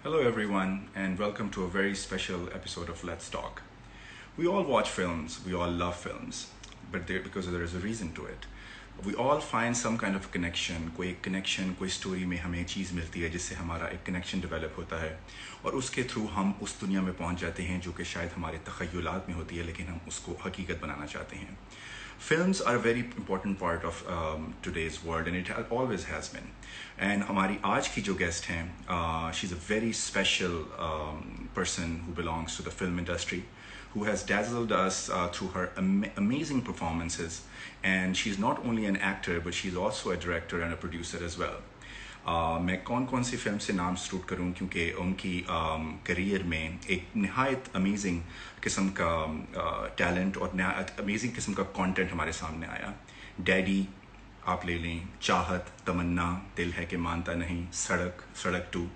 Hello, everyone, and welcome to a very special episode of Let's Talk. We all watch films, we all love films, but because there is a reason to it. We all find some kind of connection, कोई connection, कोई story में हमें चीज़ मिलती है जिससे हमारा एक connection develop होता है और उसके through हम उस दुनिया में पहुंच जाते हैं जो कि शायद हमारे तख़य्युलात में होती है लेकिन हम उसको हकीकत बनाना चाहते हैं. Films are a very important part of today's world and it always has been. And हमारी आज की जो guest हैं, she's a very special person who belongs to the film industry, who has dazzled us through her amazing performances. And she's not only an actor, but she's also a director and a producer as well. मैं कौन कौन सी film से नाम shoot करूं क्योंकि उनकी career में एक नहायत अमेजिंग किस्म का टैलेंट और अमेजिंग किस्म का कंटेंट हमारे सामने आया. डैडी आप ले लें, चाहत, तमन्ना, दिल है कि मानता नहीं, सड़क, सड़क 2.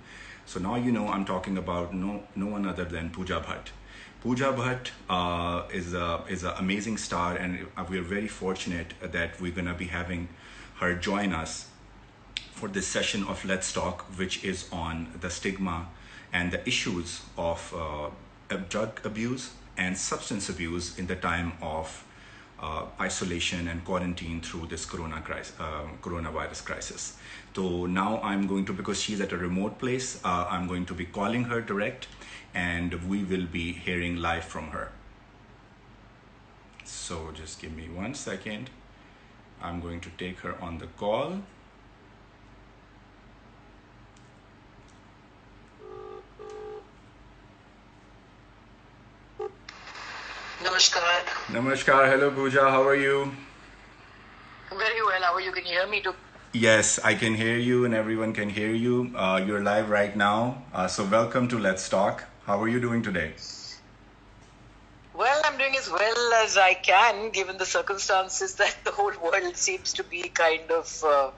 So now you know I'm talking about no one other than Pooja Bhatt. Pooja Bhatt is an amazing star, and we're very fortunate that we're going to be having her join us for this session of Let's Talk, which is on the stigma and the issues of drug abuse and substance abuse in the time of isolation and quarantine through this coronavirus crisis. So now I'm going to, because she's at a remote place, I'm going to be calling her direct and we will be hearing live from her. So just give me 1 second. I'm going to take her on the call. Namaskar. Namaskar. Hello, Pooja. How are you? Very well. How are you? Can you hear me too? Yes, I can hear you and everyone can hear you. You're live right now. So welcome to Let's Talk. How are you doing today? Well, I'm doing as well as I can, given the circumstances that the whole world seems to be kind of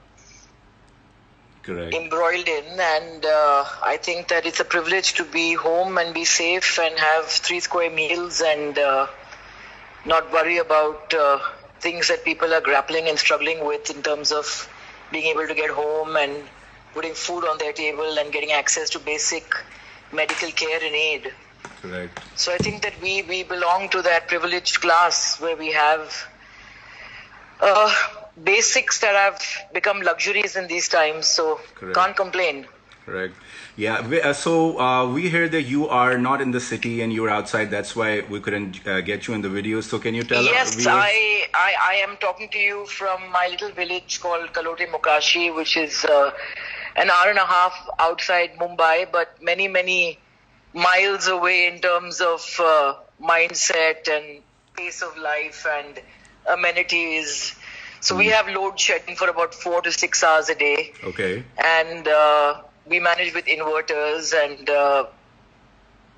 Correct. embroiled in. And I think that it's a privilege to be home and be safe and have 3 square meals and not worry about things that people are grappling and struggling with in terms of being able to get home and putting food on their table and getting access to basic medical care and aid. Correct. So I think that we belong to that privileged class where we have basics that have become luxuries in these times. So Correct. Can't complain. Correct. Yeah. We heard that you are not in the city and you're outside. That's why we couldn't get you in the video. So can you tell us? Yes, I am talking to you from my little village called Kalote Mokashi, which is an hour and a half outside Mumbai, but many, many miles away in terms of mindset and pace of life and amenities. So we have load shedding for about 4 to 6 hours a day. Okay. And we manage with inverters, and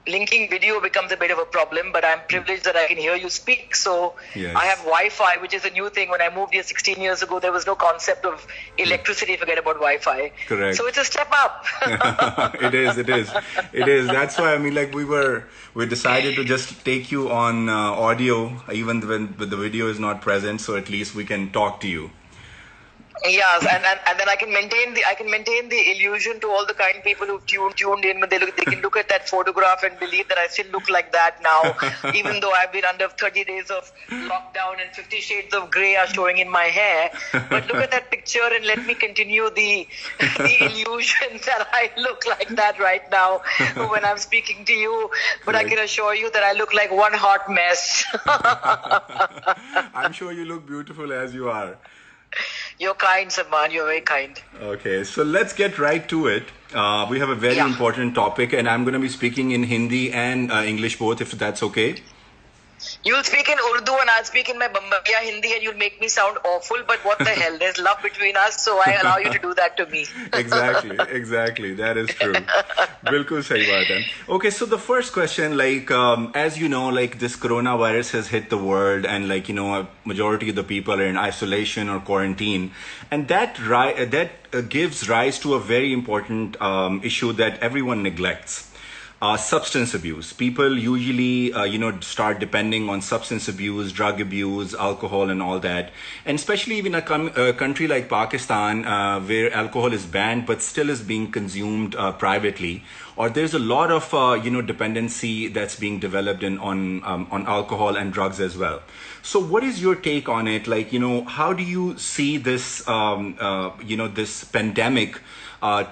linking video becomes a bit of a problem, but I'm privileged that I can hear you speak. So Yes. I have Wi-Fi, which is a new thing. When I moved here 16 years ago, there was no concept of electricity. Forget about Wi-Fi. Correct. So it's a step up. It is. That's why we decided to just take you on audio, even when the video is not present, so at least we can talk to you. Yes, and then I can maintain the illusion to all the kind people who've tuned in. When they can look at that photograph and believe that I still look like that now, even though I've been under 30 days of lockdown and 50 shades of grey are showing in my hair. But look at that picture and let me continue the illusion that I look like that right now when I'm speaking to you. But I can assure you that I look like one hot mess. I'm sure you look beautiful as you are. You're kind, Salman. You're very kind. Okay, so let's get right to it. We have a very important topic, and I'm going to be speaking in Hindi and English both, if that's okay. You'll speak in Urdu and I'll speak in my Bambaiya Hindi, and you'll make me sound awful, but what the hell? There's love between us, so I allow you to do that to me. Exactly. That is true. Bilkul sahi baat hai. Okay, so the first question, as you know, this coronavirus has hit the world, and a majority of the people are in isolation or quarantine, and that gives rise to a very important issue that everyone neglects. substance abuse. People usually, start depending on substance abuse, drug abuse, alcohol, and all that. And especially in a country like Pakistan, where alcohol is banned but still is being consumed privately, or there's a lot of dependency that's being developed on alcohol and drugs as well. So, what is your take on it? Like, how do you see this, this pandemic?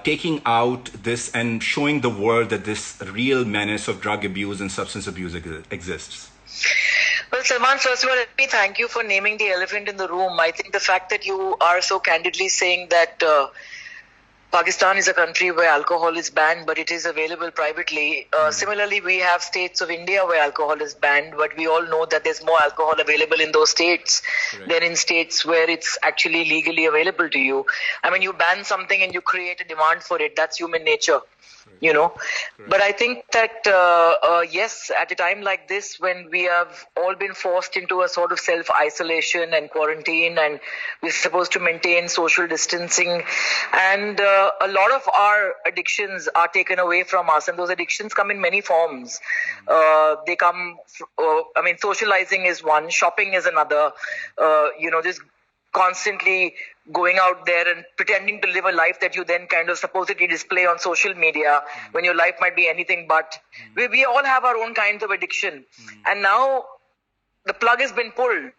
Taking out this and showing the world that this real menace of drug abuse and substance abuse exists? Well, Salman, first of all, let me thank you for naming the elephant in the room. I think the fact that you are so candidly saying that Pakistan is a country where alcohol is banned, but it is available privately. Similarly, we have states of India where alcohol is banned, but we all know that there's more alcohol available in those states than in states where it's actually legally available to you. I mean, you ban something and you create a demand for it. That's human nature. But I think that yes, at a time like this, when we have all been forced into a sort of self-isolation and quarantine, and we're supposed to maintain social distancing, and a lot of our addictions are taken away from us, and those addictions come in many forms. They come, socializing is one, shopping is another, just constantly going out there and pretending to live a life that you then kind of supposedly display on social media when your life might be anything but. We all have our own kinds of addiction. And now the plug has been pulled.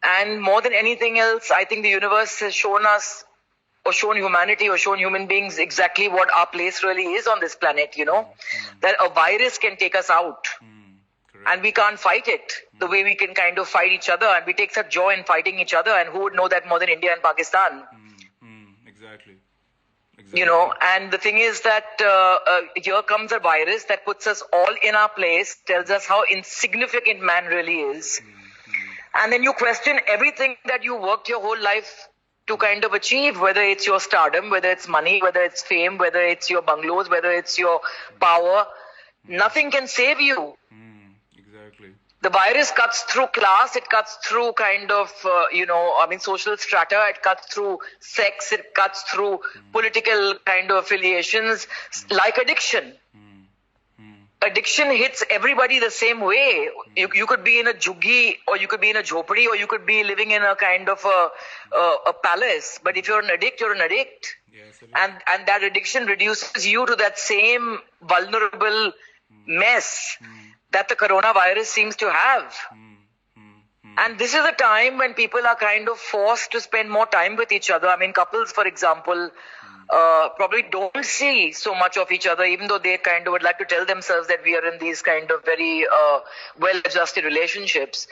And more than anything else, I think the universe has shown us, or shown humanity, or shown human beings exactly what our place really is on this planet, that a virus can take us out. And we can't fight it the way we can kind of fight each other. And we take such joy in fighting each other. And who would know that more than India and Pakistan? Exactly. And the thing is that here comes a virus that puts us all in our place, tells us how insignificant man really is. And then you question everything that you worked your whole life to kind of achieve, whether it's your stardom, whether it's money, whether it's fame, whether it's your bungalows, whether it's your power. Nothing can save you. The virus cuts through class, it cuts through kind of, social strata, it cuts through sex, it cuts through political kind of affiliations, like addiction. Addiction hits everybody the same way. You could be in a juggi, or you could be in a jhopadi, or you could be living in a kind of a palace. But if you're an addict, you're an addict. Yes, and that addiction reduces you to that same vulnerable mess that the coronavirus seems to have. And this is a time when people are kind of forced to spend more time with each other. I mean, couples, for example, probably don't see so much of each other, even though they kind of would like to tell themselves that we are in these kind of very well-adjusted relationships.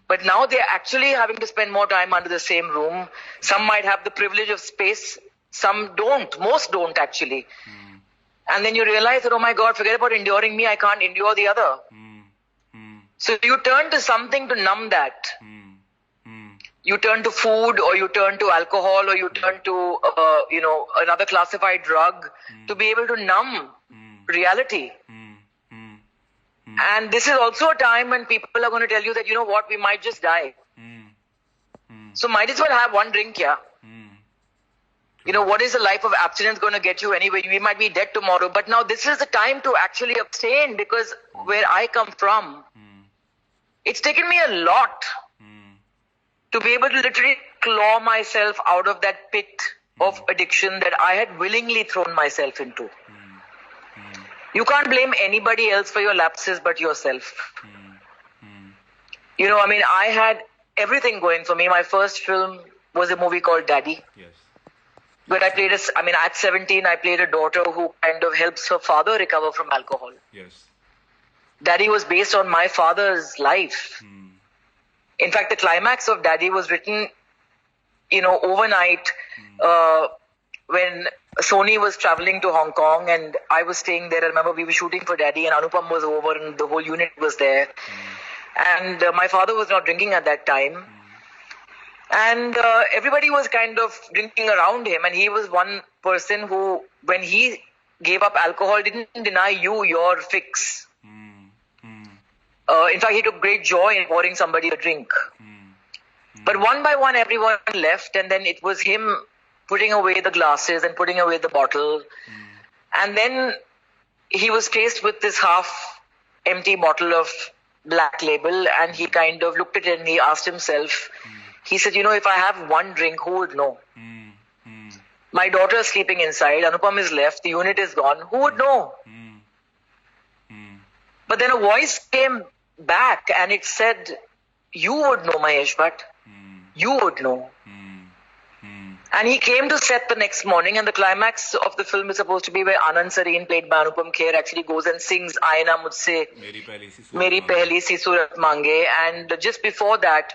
But now they're actually having to spend more time under the same room. Some might have the privilege of space, some don't, most don't actually. And then you realize that, oh my God, forget about enduring me, I can't endure the other. So you turn to something to numb that. You turn to food, or you turn to alcohol, or you turn to, another classified drug to be able to numb reality. And this is also a time when people are going to tell you that, we might just die. So might as well have one drink, yeah. What is the life of abstinence going to get you anyway? We might be dead tomorrow. But now this is the time to actually abstain, because where I come from, it's taken me a lot to be able to literally claw myself out of that pit of addiction that I had willingly thrown myself into. You can't blame anybody else for your lapses but yourself. I had everything going for me. My first film was a movie called Daddy. Yes. But I played at 17, I played a daughter who kind of helps her father recover from alcohol. Yes. Daddy was based on my father's life. In fact, the climax of Daddy was written, overnight when Sony was traveling to Hong Kong and I was staying there. I remember we were shooting for Daddy and Anupam was over and the whole unit was there. And my father was not drinking at that time. And everybody was kind of drinking around him. And he was one person who, when he gave up alcohol, didn't deny you your fix. In fact, he took great joy in pouring somebody a drink. But one by one, everyone left. And then it was him putting away the glasses and putting away the bottle. And then he was faced with this half empty bottle of Black Label, and he kind of looked at it and he asked himself, he said, if I have one drink, who would know? My daughter is sleeping inside, Anupam is left, the unit is gone, who would know? But then a voice came back and it said, you would know, Mahesh Bhatt. You would know. And he came to set the next morning, and the climax of the film is supposed to be where Anand Sareen, played by Anupam Kher, actually goes and sings Aina Mujhse Meri Pehli Si Surat Mange. And just before that,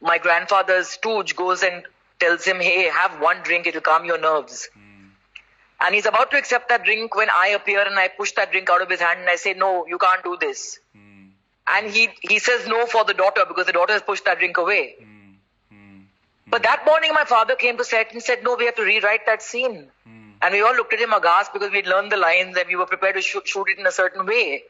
my grandfather's stooge goes and tells him, hey, have one drink, it'll calm your nerves. And he's about to accept that drink when I appear and I push that drink out of his hand and I say, no, you can't do this. And he says no for the daughter because the daughter has pushed that drink away. But that morning my father came to set and said, no, we have to rewrite that scene. And we all looked at him aghast because we'd learned the lines and we were prepared to shoot it in a certain way.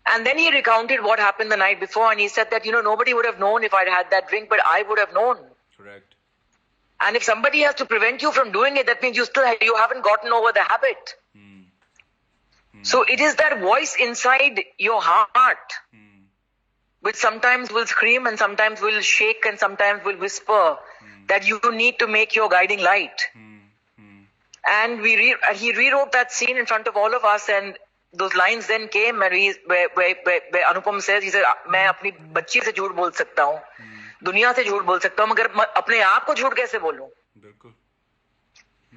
And then he recounted what happened the night before, and he said that, nobody would have known if I'd had that drink, but I would have known. Correct. And if somebody has to prevent you from doing it, that means you haven't gotten over the habit. So it is that voice inside your heart, which sometimes will scream and sometimes will shake and sometimes will whisper that you need to make your guiding light. And he rewrote that scene in front of all of us, and those lines then came where Anupam says, he said, मैं अपनी बच्ची से झूठ बोल सकता हूँ, दुनिया से झूठ बोल सकता हूँ, मगर अपने आप को झूठ कैसे बोलूं?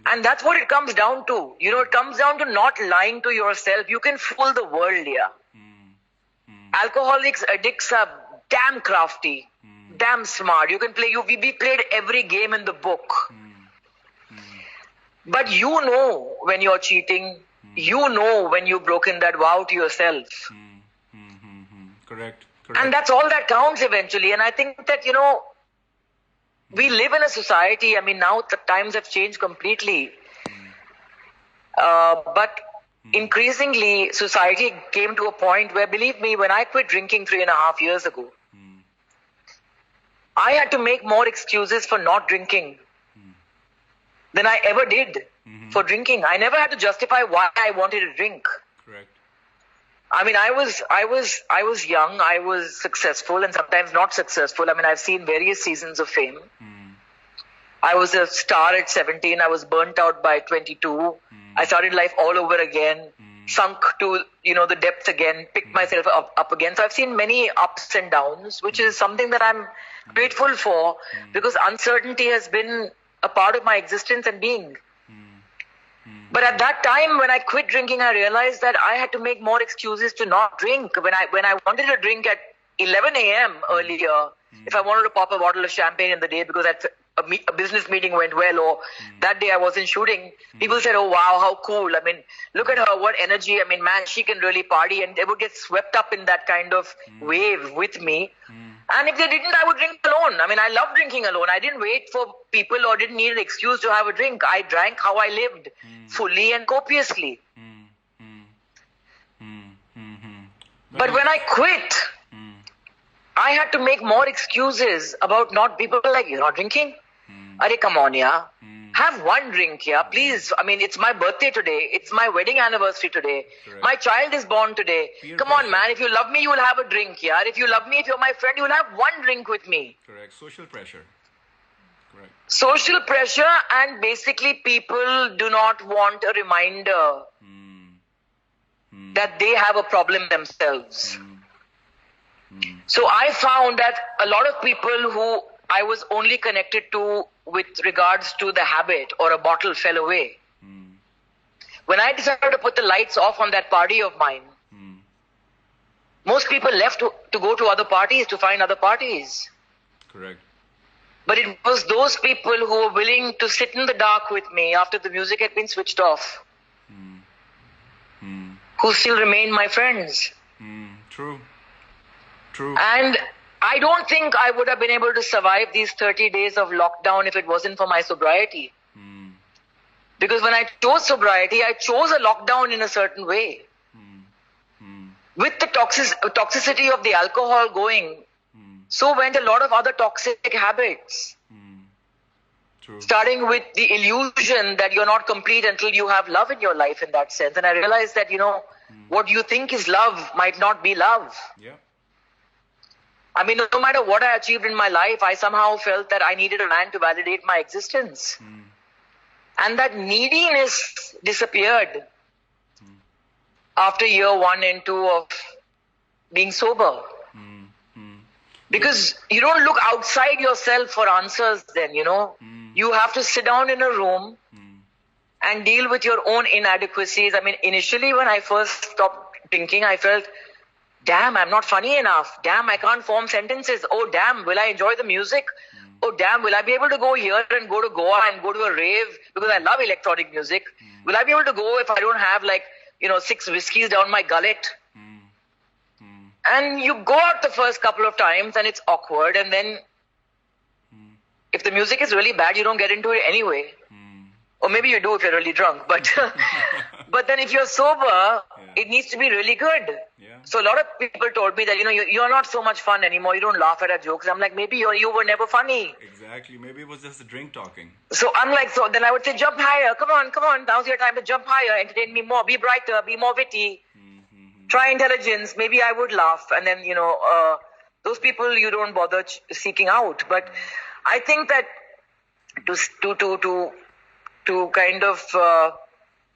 And that's what it comes down to. It comes down to not lying to yourself. You can fool the world, yeah. Alcoholics, addicts are damn crafty, damn smart. You can play. We played every game in the book. But when you're cheating. When you've broken that vow to yourself. Correct. And that's all that counts eventually. And I think that, we live in a society, now the times have changed completely. But increasingly, society came to a point where, believe me, when I quit drinking 3.5 years ago, I had to make more excuses for not drinking than I ever did for drinking. I never had to justify why I wanted to drink. Correct. I was young, I was successful and sometimes not successful. I've seen various seasons of fame. I was a star at 17, I was burnt out by 22. I started life all over again, sunk to, the depths again, picked myself up again. So I've seen many ups and downs, which is something that I'm grateful for because uncertainty has been a part of my existence and being. But at that time, when I quit drinking, I realized that I had to make more excuses to not drink. When I wanted to drink at 11 a.m. earlier, if I wanted to pop a bottle of champagne in the day because a business meeting went well, or that day I wasn't shooting, people said, oh wow, how cool. Look at her, what energy. Man, she can really party. And they would get swept up in that kind of wave with me. And if they didn't, I would drink alone. I love drinking alone. I didn't wait for people or didn't need an excuse to have a drink. I drank how I lived, fully and copiously. But when I quit, I had to make more excuses about people were like, you're not drinking? Arey, come on, yeah. Have one drink, yeah, please. It's my birthday today. It's my wedding anniversary today. Correct. My child is born today. Come on, man. If you love me, you will have a drink, yeah. If you love me, if you're my friend, you will have one drink with me. Correct. Social pressure. Correct. Social pressure, and basically people do not want a reminder that they have a problem themselves. So I found that a lot of people who I was only connected to with regards to the habit or a bottle fell away. When I decided to put the lights off on that party of mine, most people left to go to other parties, to find other parties. Correct. But it was those people who were willing to sit in the dark with me after the music had been switched off, who still remain my friends. True. And I don't think I would have been able to survive these 30 days of lockdown if it wasn't for my sobriety. Because when I chose sobriety, I chose a lockdown in a certain way. With the toxicity of the alcohol going, so went a lot of other toxic habits. True. Starting with the illusion that you're not complete until you have love in your life in that sense. And I realized that, what you think is love might not be love. Yeah. I mean, no matter what I achieved in my life, I somehow felt that I needed a man to validate my existence. And that neediness disappeared after year 1 and 2 of being sober. Because you don't look outside yourself for answers then, You have to sit down in a room and deal with your own inadequacies. I mean, initially when I first stopped drinking, I felt, damn, I'm not funny enough. Damn, I can't form sentences. Oh, damn, will I enjoy the music? Oh, damn, will I be able to go here and go to Goa and go to a rave? Because I love electronic music. Will I be able to go if I don't have 6 whiskeys down my gullet? And you go out the first couple of times and it's awkward. And then if the music is really bad, you don't get into it anyway. Or maybe you do if you're really drunk. But but then if you're sober, it needs to be really good. Yeah. So a lot of people told me that, you're not so much fun anymore. You don't laugh at our jokes. I'm like, maybe you were never funny. Exactly. Maybe it was just the drink talking. So I'm like, so then I would say, jump higher. Come on. Now's your time to jump higher. Entertain me more. Be brighter. Be more witty. Try intelligence. Maybe I would laugh. And then, those people you don't bother seeking out. But I think that to kind of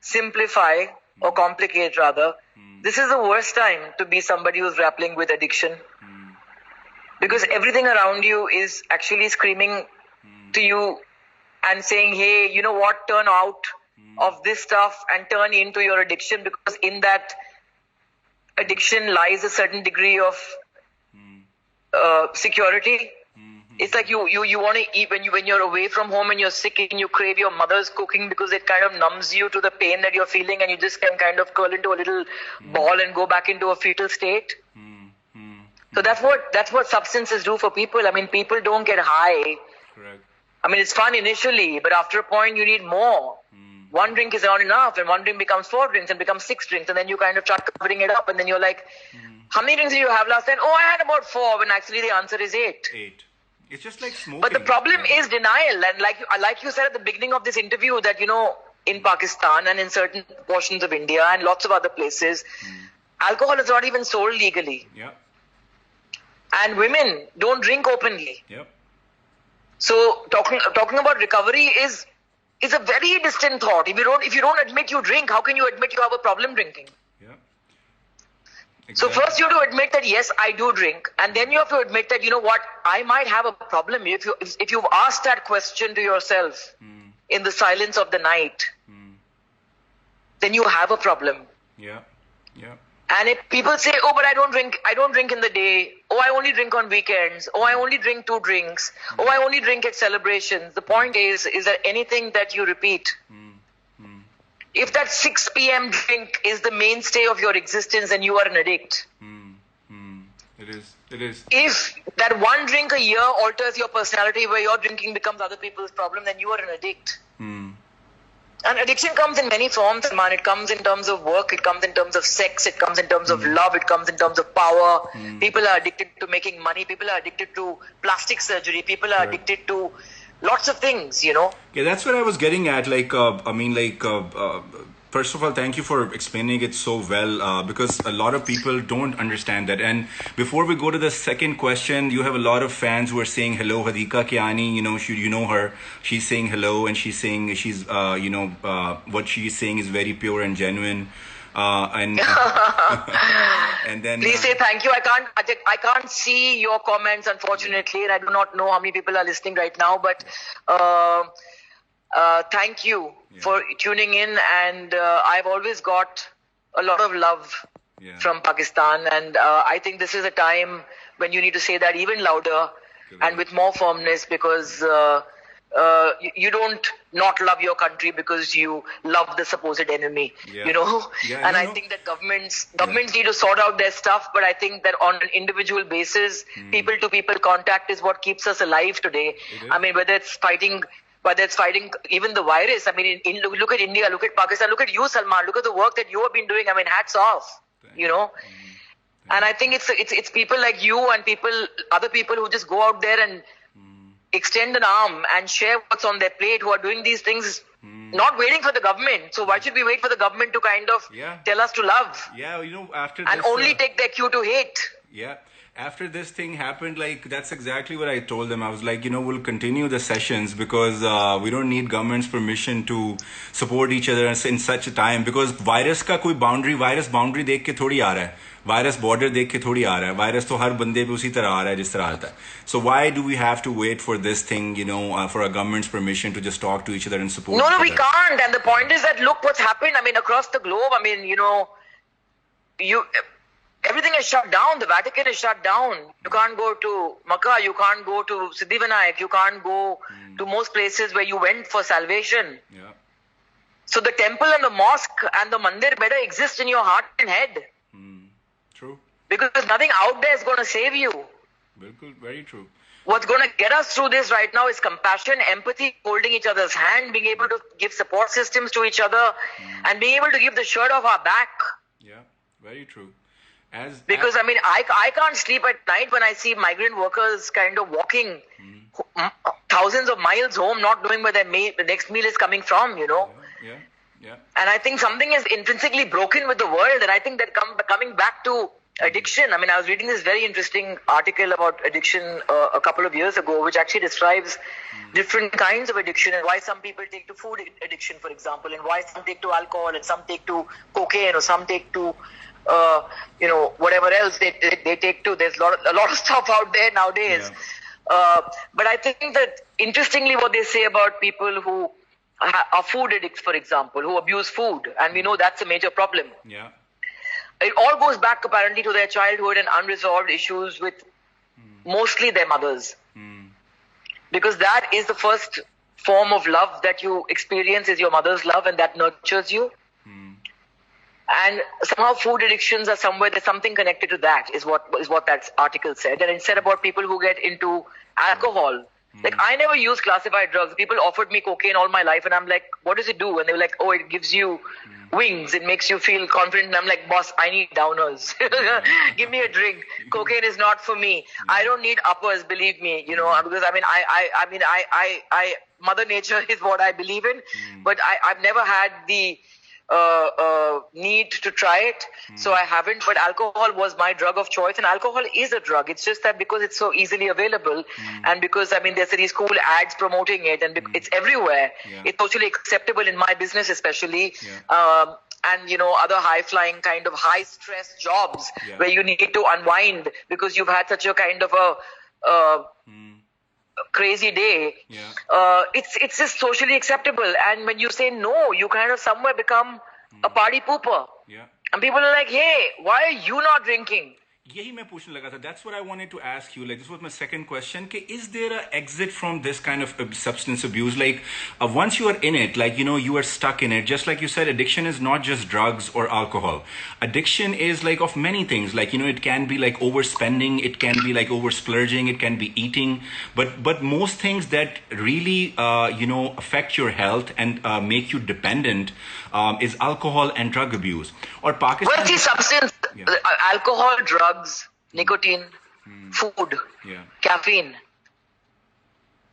simplify or complicate rather, this is the worst time to be somebody who's grappling with addiction. Because everything around you is actually screaming to you and saying, hey, you know what, turn out of this stuff and turn into your addiction, because in that addiction lies a certain degree of security. It's like you want to eat when you're away from home and you're sick and you crave your mother's cooking because it kind of numbs you to the pain that you're feeling, and you just can kind of curl into a little ball and go back into a fetal state. So that's what substances do for people. I mean, people don't get high. Correct. I mean, it's fun initially, but after a point you need more. One drink is not enough, and one drink becomes 4 drinks and becomes 6 drinks, and then you kind of start covering it up, and then you're like, how many drinks did you have last night? Oh, I had about 4, when actually the answer is 8. 8. It's just like smoking. But the problem is denial. And like you said at the beginning of this interview, that, in Pakistan and in certain portions of India and lots of other places, alcohol is not even sold legally. Yeah. And women don't drink openly. Yep. So talking about recovery is a very distant thought. If you don't admit you drink, how can you admit you have a problem drinking? Yeah. So Exactly. first you have to admit that, yes, I do drink. And then you have to admit that, I might have a problem. If you've asked that question to yourself in the silence of the night, then you have a problem. Yeah. Yeah. And if people say, oh, but I don't drink in the day. Oh, I only drink on weekends. Oh, I only drink 2 drinks. Oh, I only drink at celebrations. The point is that anything that you repeat, if that 6 p.m. drink is the mainstay of your existence, then you are an addict. It is. If that one drink a year alters your personality, where your drinking becomes other people's problem, then you are an addict. And addiction comes in many forms, man. It comes in terms of work, it comes in terms of sex, it comes in terms of love, it comes in terms of power. People are addicted to making money, people are addicted to plastic surgery, people are addicted to lots of things, Yeah, that's what I was getting at. First of all, thank you for explaining it so well, because a lot of people don't understand that. And before we go to the second question, you have a lot of fans who are saying hello. Hadika Kiani, you know her. She's saying hello, and she's saying what she's saying is very pure and genuine. And then please say thank you. I can't see your comments, unfortunately, and I do not know how many people are listening right now. But thank you for tuning in, and I've always got a lot of love from Pakistan, and I think this is a time when you need to say that even louder and with more firmness, because you don't not love your country because you love the supposed enemy, and I think that governments need to sort out their stuff, but I think that on an individual basis, people to people contact is what keeps us alive today. I mean, whether it's fighting even the virus. I mean, look at India, look at Pakistan, look at you, Salman, look at the work that you have been doing. I mean, hats off, And I think it's people like you and other people who just go out there and extend an arm and share what's on their plate, who are doing these things, not waiting for the government. So why should we wait for the government to kind of tell us to love? Yeah, after and this, only take their cue to hate. Yeah. After this thing happened, like, that's exactly what I told them. I was like, we'll continue the sessions because we don't need government's permission to support each other in such a time. Because virus का कोई virus boundary देख के थोड़ी आ रहा है. Virus border देख के थोड़ी आ रहा है. Virus तो हर बंदे पे उसी तरह आ रहा है जिस तरह आता है. So why do we have to wait for this thing, for a government's permission to just talk to each other and support each other? No, we can't. And the point is that look what's happened. I mean, across the globe. I mean, everything is shut down. The Vatican is shut down. You can't go to Makkah. You can't go to Siddhivinayak. You can't go to most places where you went for salvation. Yeah. So the temple and the mosque and the mandir better exist in your heart and head. True. Because nothing out there is going to save you. Very true. What's going to get us through this right now is compassion, empathy, holding each other's hand, being able to give support systems to each other, and being able to give the shirt off our back. Yeah, very true. Because I mean, I can't sleep at night when I see migrant workers kind of walking thousands of miles home, not knowing where the next meal is coming from, Yeah. And I think something is intrinsically broken with the world, and I think that coming back to addiction. I mean, I was reading this very interesting article about addiction a couple of years ago, which actually describes different kinds of addiction and why some people take to food addiction, for example, and why some take to alcohol and some take to cocaine or some take to whatever else they take to. There's a lot of stuff out there nowadays. Yeah. But I think that interestingly what they say about people who are food addicts, for example, who abuse food, and we know that's a major problem. Yeah. It all goes back apparently to their childhood and unresolved issues with mostly their mothers. Because that is the first form of love that you experience, is your mother's love, and that nurtures you. And somehow food addictions are somewhere, there's something connected to that, is what that article said. And it said about people who get into alcohol. Like, I never used classified drugs. People offered me cocaine all my life, and I'm like, what does it do? And they were like, oh, it gives you wings. It makes you feel confident. And I'm like, boss, I need downers. Give me a drink. Cocaine is not for me. I don't need uppers, believe me. Because I Mother Nature is what I believe in. But I've never had the need to try it, so I haven't. But alcohol was my drug of choice, and alcohol is a drug. It's just that because it's so easily available, and because there's these cool ads promoting it, and it's everywhere. It's socially acceptable in my business, especially. And other high-flying kind of high-stress jobs where you need to unwind because you've had such a kind of a crazy day. It's just socially acceptable, and when you say no, you kind of somewhere become a party pooper. And people are like, hey, why are you not drinking? यही मैं पूछने लगा था. That's what I wanted to ask you. Like, this was my second question. Is there an exit from this kind of substance abuse? Like, once you are in it, like, you are stuck in it. Just like you said, addiction is not just drugs or alcohol. Addiction is like of many things. Like, it can be like overspending. It can be like oversplurging. It can be eating. But most things that really, affect your health and make you dependent is alcohol and drug abuse. Or Pakistan. Well, see, substance, alcohol, drugs, nicotine, food, caffeine.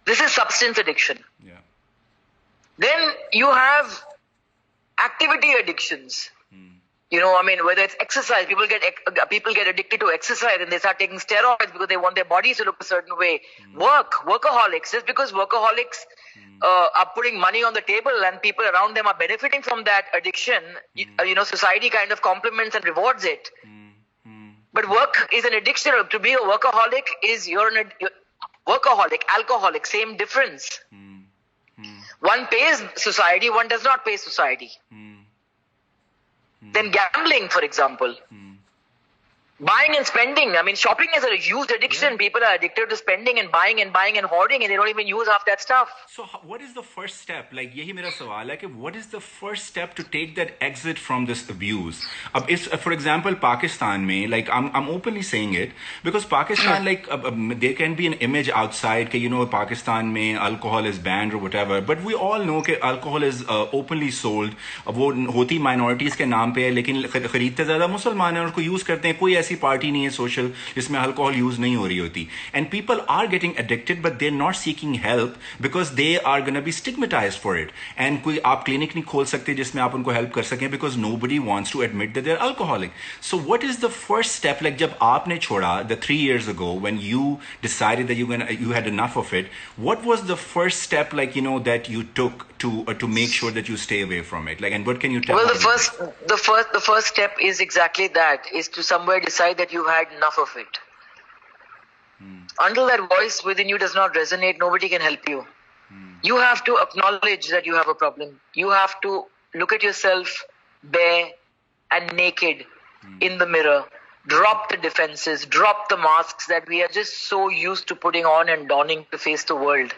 This is substance addiction. Then you have activity addictions. Whether it's exercise, people get addicted to exercise and they start taking steroids because they want their bodies to look a certain way. Workaholics, just because workaholics are putting money on the table and people around them are benefiting from that addiction, society kind of compliments and rewards it. But work is an addiction. To be a workaholic is you're workaholic, alcoholic, same difference. One pays society, one does not pay society. Then gambling, for example. Buying and spending. Shopping is a huge addiction. People are addicted to spending and buying and hoarding, and they don't even use half that stuff. So what is the first step? Like, yahi mera sawal hai ki what is the first step to take that exit from this abuse? For example, Pakistan mein, like, I'm openly saying it because Pakistan, like, there can be an image outside that, Pakistan mein alcohol is banned or whatever, but we all know that alcohol is openly sold. वो होती minorities के नाम पे है, लेकिन खरीदते ज़्यादा मुसलमान हैं और उसको use करते हैं. कोई ऐसी पार्टी नहीं है सोशल जिसमें अल्कोहल यूज नहीं हो रही होती. And people are getting addicted but they are not seeking help because they are gonna be stigmatised for it. And कोई आप क्लिनिक नहीं खोल सकते जिसमें आप उनको हेल्प कर सकें because nobody wants to admit that they are alcoholic. So what is the first step, like जब आपने छोड़ा द 3 years ago when you decided that you had enough of it, what was the first step, like, you know, that you took to make sure that you stay away from it, like, and what can you tell Well, me? the first step is exactly that, is to somewhere decide that you've had enough of it. Until that voice within you does not resonate, nobody can help you. You have to acknowledge that you have a problem. You have to look at yourself bare and naked in the mirror. Drop the defenses, drop the masks that we are just so used to putting on and donning to face the world.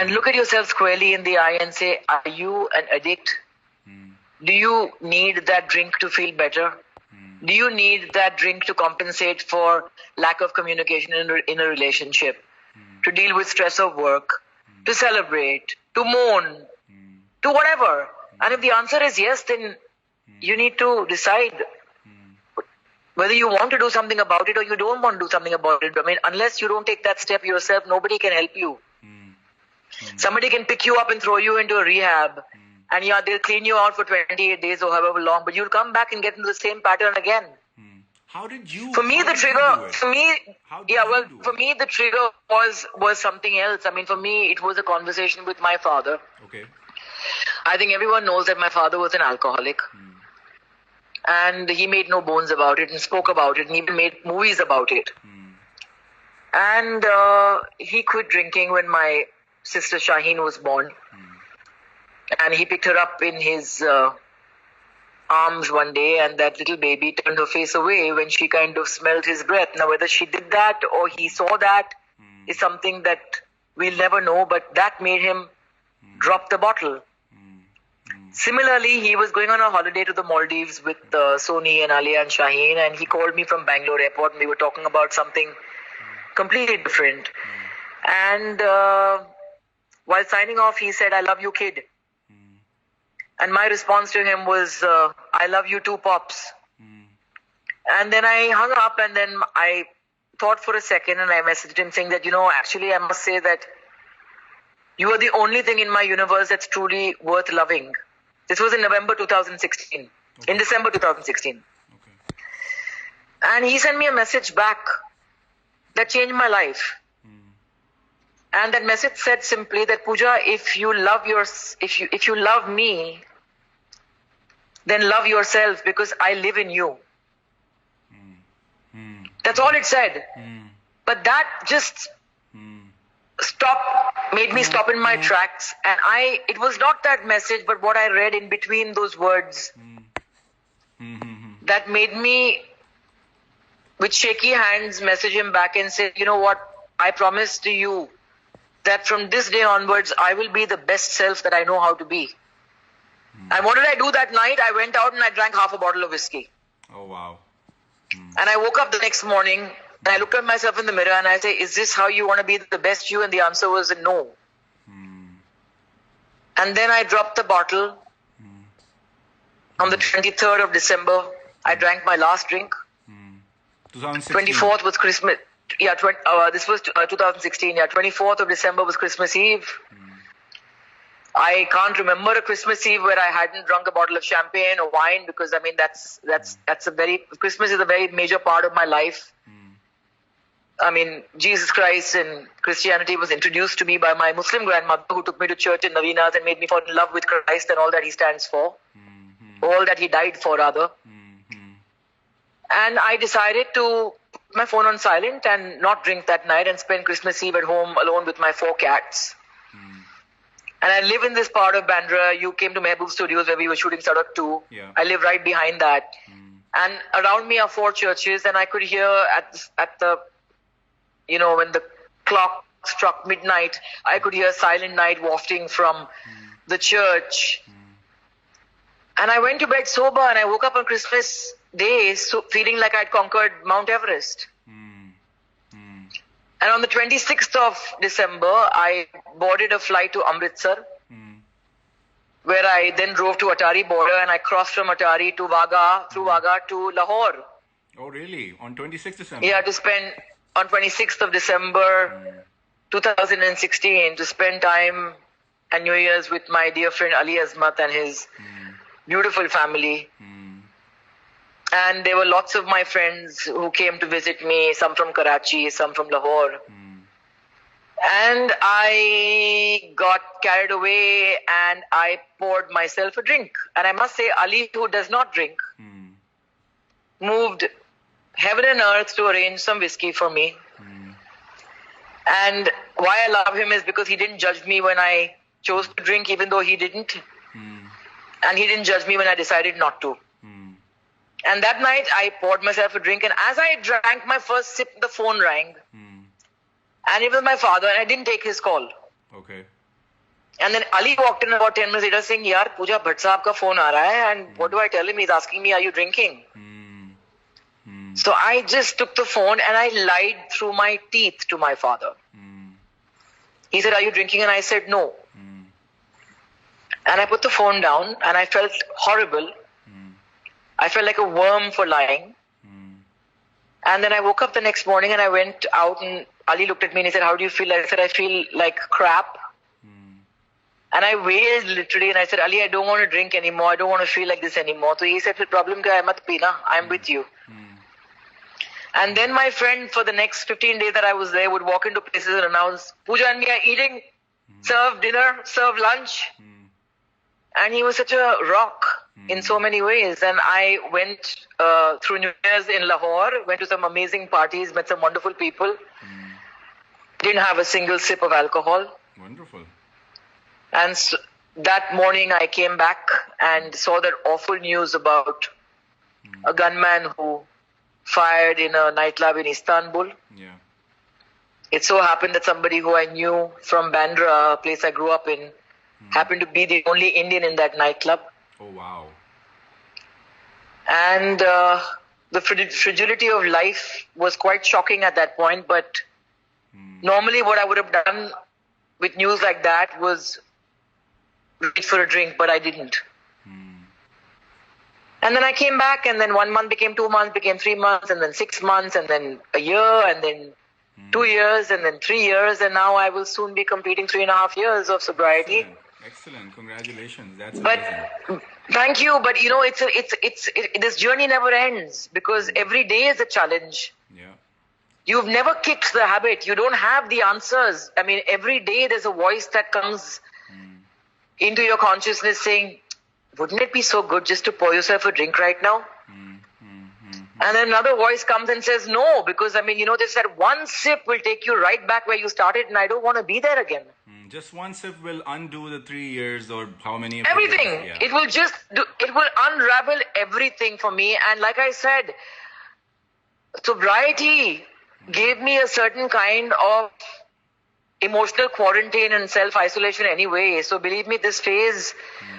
And look at yourself squarely in the eye and say, are you an addict? Do you need that drink to feel better? Do you need that drink to compensate for lack of communication in a relationship? To deal with stress of work? To celebrate? To mourn? To whatever? And if the answer is yes, then you need to decide whether you want to do something about it or you don't want to do something about it. I mean, unless you don't take that step yourself, nobody can help you. Somebody can pick you up and throw you into a rehab, and yeah, they'll clean you out for 28 days or however long, but you'll come back and get into the same pattern again. How did you? For me, how the did you trigger, do it? for me, How did yeah, you well, do for it? me, the trigger was something else. I mean, for me, it was a conversation with my father. Okay. I think everyone knows that my father was an alcoholic. And he made no bones about it and spoke about it and even made movies about it. And he quit drinking when my sister Shaheen was born. And he picked her up in his arms one day, and that little baby turned her face away when she kind of smelled his breath. Now, whether she did that or he saw that is something that we'll never know, but that made him drop the bottle. Similarly, he was going on a holiday to the Maldives with Sony and Alia and Shaheen, and he called me from Bangalore airport, and we were talking about something completely different. And while signing off, he said, "I love you, kid." And my response to him was, "I love you too, Pops." And then I hung up, and then I thought for a second, and I messaged him saying that, actually, I must say that you are the only thing in my universe that's truly worth loving. This was in November 2016. Okay. In December 2016. Okay. And he sent me a message back that changed my life. And that message said simply that, Pooja, if you love me, then love yourself, because I live in you. That's all it said. But that just made me stop in my tracks. And it was not that message, but what I read in between those words that made me, with shaky hands, message him back and say, you know what, I promise to you that from this day onwards, I will be the best self that I know how to be. And what did I do that night? I went out and I drank half a bottle of whiskey. Oh, wow. And I woke up the next morning and I looked at myself in the mirror and I say, is this how you want to be the best you? And the answer was no. And then I dropped the bottle. On the 23rd of December, I drank my last drink. 2016. 24th was Christmas. Yeah, this was 2016. Yeah, 24th of December was Christmas Eve. I can't remember a Christmas Eve where I hadn't drunk a bottle of champagne or wine, because I mean Christmas is a very major part of my life. I mean, Jesus Christ and Christianity was introduced to me by my Muslim grandmother, who took me to church in Navinas and made me fall in love with Christ and all that he stands for, all that he died for, rather. And I decided to put my phone on silent and not drink that night and spend Christmas Eve at home alone with my 4 cats. And I live in this part of Bandra. You came to Mehboob Studios where we were shooting Sadak 2. Yeah. I live right behind that. And around me are 4 churches, and I could hear at the, when the clock struck midnight, I could hear Silent Night wafting from the church. And I went to bed sober, and I woke up on Christmas Day feeling like I'd conquered Mount Everest. And on the 26th of December, I boarded a flight to Amritsar, where I then drove to Atari border, and I crossed from Atari to Wagah, through Wagah to Lahore. Oh, really? On 26th December? Yeah, to spend on 26th of December 2016 to spend time and New Year's with my dear friend Ali Azmat and his beautiful family. And there were lots of my friends who came to visit me, some from Karachi, some from Lahore. And I got carried away and I poured myself a drink. And I must say, Ali, who does not drink, moved heaven and earth to arrange some whiskey for me. And why I love him is because he didn't judge me when I chose to drink, even though he didn't. And he didn't judge me when I decided not to. And that night, I poured myself a drink. And as I drank my first sip, the phone rang. And it was my father, and I didn't take his call. Okay. And then Ali walked in about 10 minutes later saying, Yaar, Pooja Bhatt Saab ka phone aa raha hai. And what do I tell him? He's asking me, are you drinking? So I just took the phone and I lied through my teeth to my father. He said, are you drinking? And I said, no. And I put the phone down and I felt horrible. I felt like a worm for lying. And then I woke up the next morning and I went out and Ali looked at me and he said, how do you feel? I said, I feel like crap. And I wailed literally and I said, Ali, I don't want to drink anymore. I don't want to feel like this anymore. So he said, "Fir problem kya hai? Mat peena. I'm with you." And then my friend for the next 15 days that I was there would walk into places and announce, Pooja and me are eating, serve dinner, serve lunch. And he was such a rock in so many ways. And I went through New Year's in Lahore, went to some amazing parties, met some wonderful people. Didn't have a single sip of alcohol. Wonderful. And so that morning I came back and saw that awful news about a gunman who fired in a nightclub in Istanbul. Yeah. It so happened that somebody who I knew from Bandra, a place I grew up in, happened to be the only Indian in that nightclub. Oh, wow. And the fragility of life was quite shocking at that point. But normally what I would have done with news like that was wait for a drink, but I didn't. And then I came back, and then 1 month became 2 months, became 3 months, and then 6 months, and then a year, and then 2 years, and then 3 years, and now I will soon be completing 3.5 years of sobriety. Excellent. Congratulations. That's amazing. But thank you. But you know, this journey never ends because every day is a challenge. Yeah. You've never kicked the habit. You don't have the answers. I mean, every day there's a voice that comes into your consciousness saying, wouldn't it be so good just to pour yourself a drink right now? And then another voice comes and says, no, because I mean, you know, this that one sip will take you right back where you started and I don't want to be there again. Just one sip will undo the 3 years or how many? Everything. Yeah. It will unravel everything for me. And like I said, sobriety gave me a certain kind of emotional quarantine and self-isolation anyway. So believe me, this phase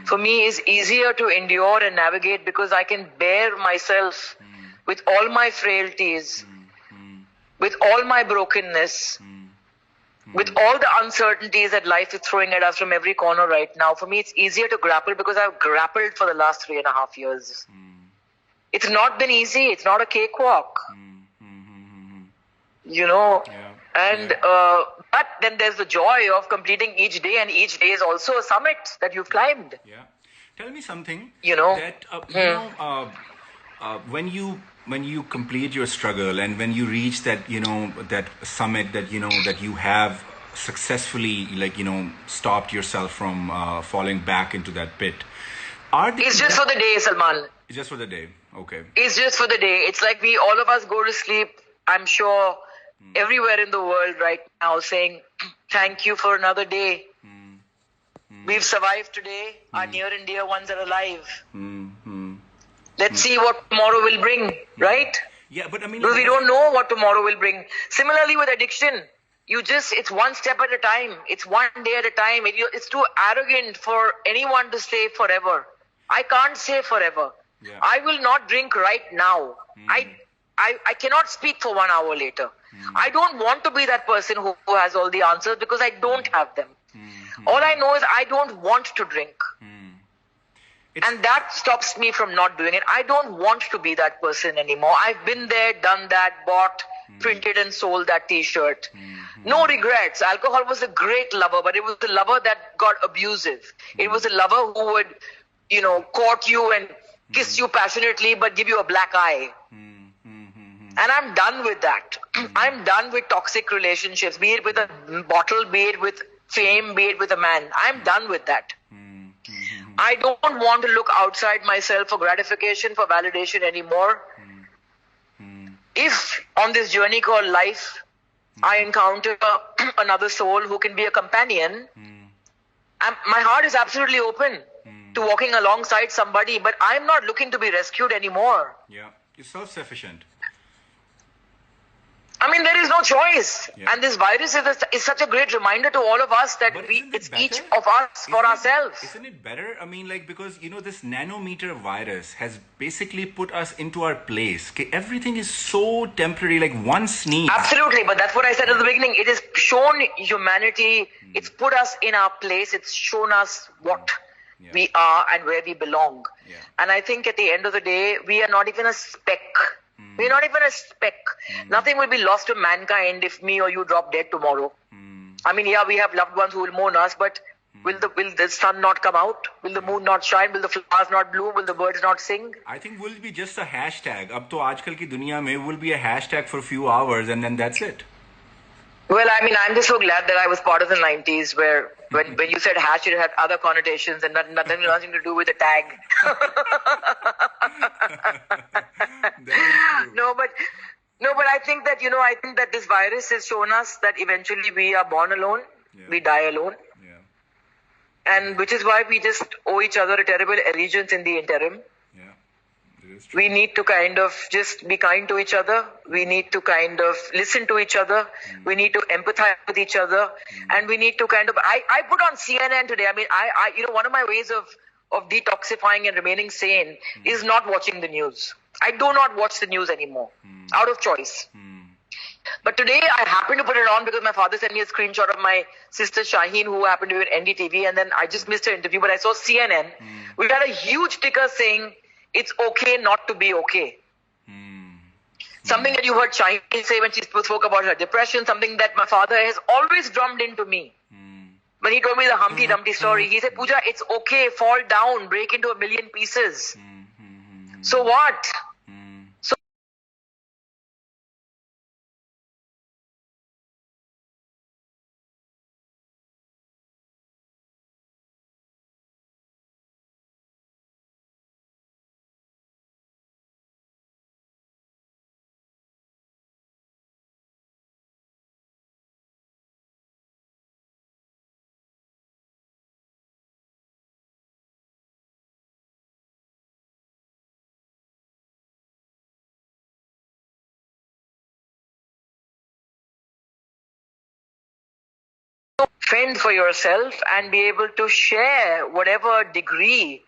for me is easier to endure and navigate because I can bear myself with all my frailties, with all my brokenness, with all the uncertainties that life is throwing at us from every corner right now. For me, it's easier to grapple because I've grappled for the last 3.5 years. It's not been easy. It's not a cakewalk. You know, and but then there's the joy of completing each day, and each day is also a summit that you've climbed. Yeah. Tell me something. You know, that when you complete your struggle and when you reach that, you know, that summit that, you know, that you have successfully, like, you know, stopped yourself from falling back into that pit. It's just for the day, Salman. It's just for the day. Okay. It's just for the day. It's like all of us go to sleep, I'm sure, everywhere in the world right now saying, thank you for another day. We've survived today. Our near and dear ones are alive. Let's see what tomorrow will bring, right? Yeah, but I mean, because we don't know what tomorrow will bring. Similarly with addiction, it's one step at a time. It's one day at a time. It's too arrogant for anyone to say forever. I can't say forever. Yeah. I will not drink right now. I cannot speak for 1 hour later. I don't want to be that person who has all the answers because I don't have them. All I know is I don't want to drink. And that stops me from not doing it. I don't want to be that person anymore. I've been there, done that, bought, printed and sold that t-shirt. No regrets. Alcohol was a great lover, but it was the lover that got abusive. It was a lover who would, court you and kiss you passionately, but give you a black eye. And I'm done with that. I'm done with toxic relationships, be it with a bottle, be it with fame, be it with a man. I'm done with that. I don't want to look outside myself for gratification, for validation anymore. If on this journey called life, I encounter another soul who can be a companion, my heart is absolutely open to walking alongside somebody, but I'm not looking to be rescued anymore. Yeah, you're self-sufficient. I mean, there is no choice. Yeah. And this virus is such a great reminder to all of us that it's each of us for ourselves. Isn't it better? I mean, because, this nanometer virus has basically put us into our place. Okay? Everything is so temporary, like one sneeze. Absolutely. But that's what I said at the beginning. It has shown humanity. It's put us in our place. It's shown us what we are and where we belong. Yeah. And I think at the end of the day, we are not even a speck. We're not even a speck. Nothing will be lost to mankind if me or you drop dead tomorrow. I mean, we have loved ones who will mourn us, but will the sun not come out? Will the moon not shine? Will the flowers not bloom? Will the birds not sing? I think we'll be just a hashtag. Ab to aajkal ki duniya mein will be a hashtag for a few hours and then that's it. Well, I mean, I'm just so glad that I was part of the 90s where when you said hash, it had other connotations and nothing to do with the tag. No, but I think that this virus has shown us that eventually we are born alone, we die alone. And which is why we just owe each other a terrible allegiance in the interim. We need to kind of just be kind to each other. We need to kind of listen to each other. We need to empathize with each other. And we need to kind of, I put on CNN today. I mean, one of my ways of detoxifying and remaining sane is not watching the news. I do not watch the news anymore, out of choice. But today I happened to put it on because my father sent me a screenshot of my sister Shaheen, who happened to be on NDTV, and then I just missed her interview, but I saw CNN. We had a huge sticker saying, it's okay not to be okay. Something that you heard Shaheen say when she spoke about her depression, something that my father has always drummed into me. When he told me the Humpty Dumpty story, he said, Pooja, it's okay, fall down, break into a million pieces. So what? So fend for yourself and be able to share whatever degree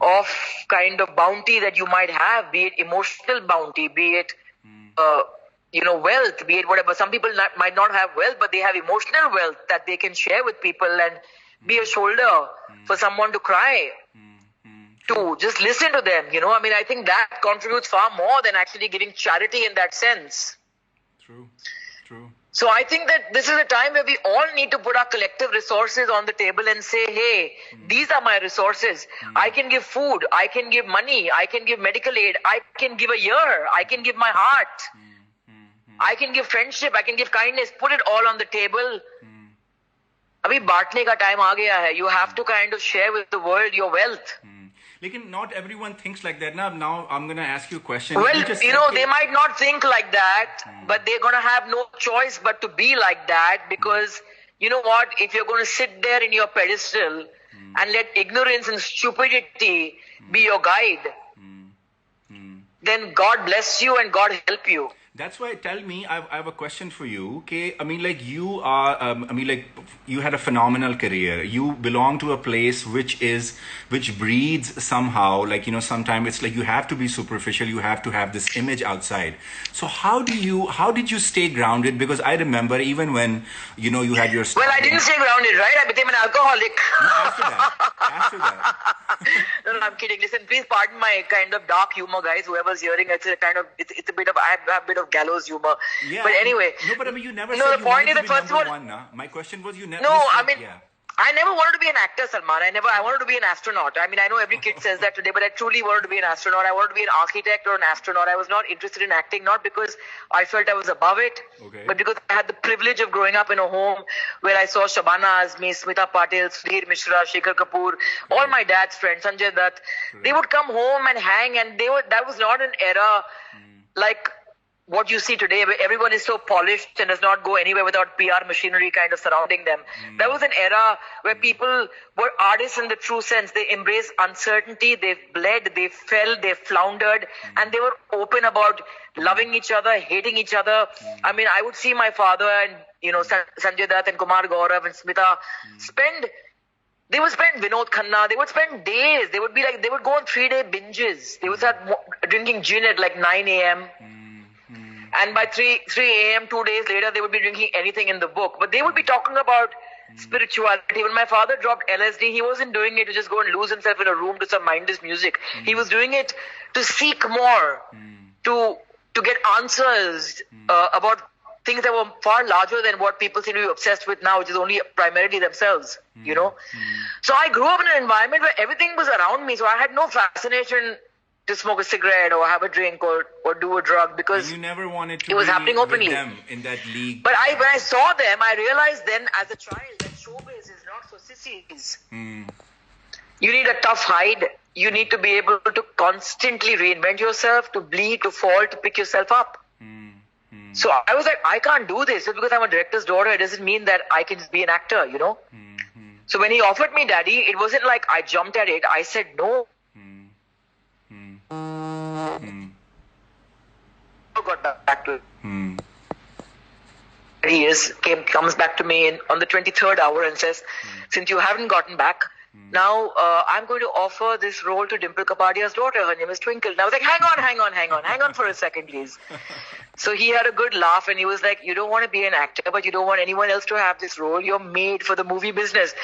of kind of bounty that you might have, be it emotional bounty, be it wealth, be it whatever. Some people might not have wealth, but they have emotional wealth that they can share with people and be a shoulder for someone to cry to. Just listen to them, I mean, I think that contributes far more than actually giving charity in that sense. True. So I think that this is a time where we all need to put our collective resources on the table and say, hey, these are my resources. I can give food. I can give money. I can give medical aid. I can give a year. I can give my heart. I can give friendship. I can give kindness. Put it all on the table. Abhi baantne ka time aa gaya hai. You have to kind of share with the world your wealth. Lekin not everyone thinks like that. Now I'm going to ask you a question. Well, they might not think like that, but they're going to have no choice but to be like that because, you know what, if you're going to sit there in your pedestal and let ignorance and stupidity be your guide, then God bless you and God help you. That's why. Tell me, I have a question for you. Okay, I mean, like you are. I mean, like you had a phenomenal career. You belong to a place which breeds somehow. Like sometimes it's like you have to be superficial. You have to have this image outside. So how did you stay grounded? Because I remember even when you had your Well, I didn't stay grounded, right? I became an alcoholic. No, after that. No, I'm kidding. Listen, please pardon my kind of dark humor, guys. Whoever's hearing, it's a kind of it's a bit of I have a bit of gallows humor. Yeah. But anyway, No, but I mean, you never no. said The you point wanted is to that be first of number all, one, nah? My question was you never. no. You I said, mean, yeah. I never wanted to be an actor, Salman. I wanted to be an astronaut. I mean, I know every kid says that today, but I truly wanted to be an astronaut. I wanted to be an architect or an astronaut. I was not interested in acting, not because I felt I was above it, Okay. but because I had the privilege of growing up in a home where I saw Shabana Azmi, Smita Patil, Sudhir Mishra, Shekhar Kapoor, all my dad's friends, Sanjay Dutt. They would come home and hang, and that was not an era like what you see today, where everyone is so polished and does not go anywhere without PR machinery kind of surrounding them. That was an era where people were artists in the true sense. They embraced uncertainty, they bled, they fell, they floundered, and they were open about loving each other, hating each other. I mean, I would see my father and, Sanjay Dutt and Kumar Gaurav and Smita they would spend Vinod Khanna, they would spend days, they would go on 3-day binges. They would start drinking gin at like 9 a.m. And by 3 a.m., 2 days later, they would be drinking anything in the book. But they would be talking about spirituality. When my father dropped LSD, he wasn't doing it to just go and lose himself in a room to some mindless music. He was doing it to seek more, to get answers about things that were far larger than what people seem to be obsessed with now, which is only primarily themselves, So I grew up in an environment where everything was around me. So I had no fascination to smoke a cigarette or have a drink or do a drug because And you never wanted to it was be happening openly. with them in that league. But when I saw them, I realized then as a child that showbiz is not for sissies. You need a tough hide. You need to be able to constantly reinvent yourself, to bleed, to fall, to pick yourself up. So I was like, I can't do this. Just because I'm a director's daughter, it doesn't mean that I can just be an actor, So when he offered me Daddy, it wasn't like I jumped at it. I said no. Got back to it. He comes back to me on the 23rd hour and says, since you haven't gotten back, now I'm going to offer this role to Dimple Kapadia's daughter. Her name is Twinkle. And I was like, hang on for a second, please. So he had a good laugh and he was like, you don't want to be an actor, but you don't want anyone else to have this role. You're made for the movie business.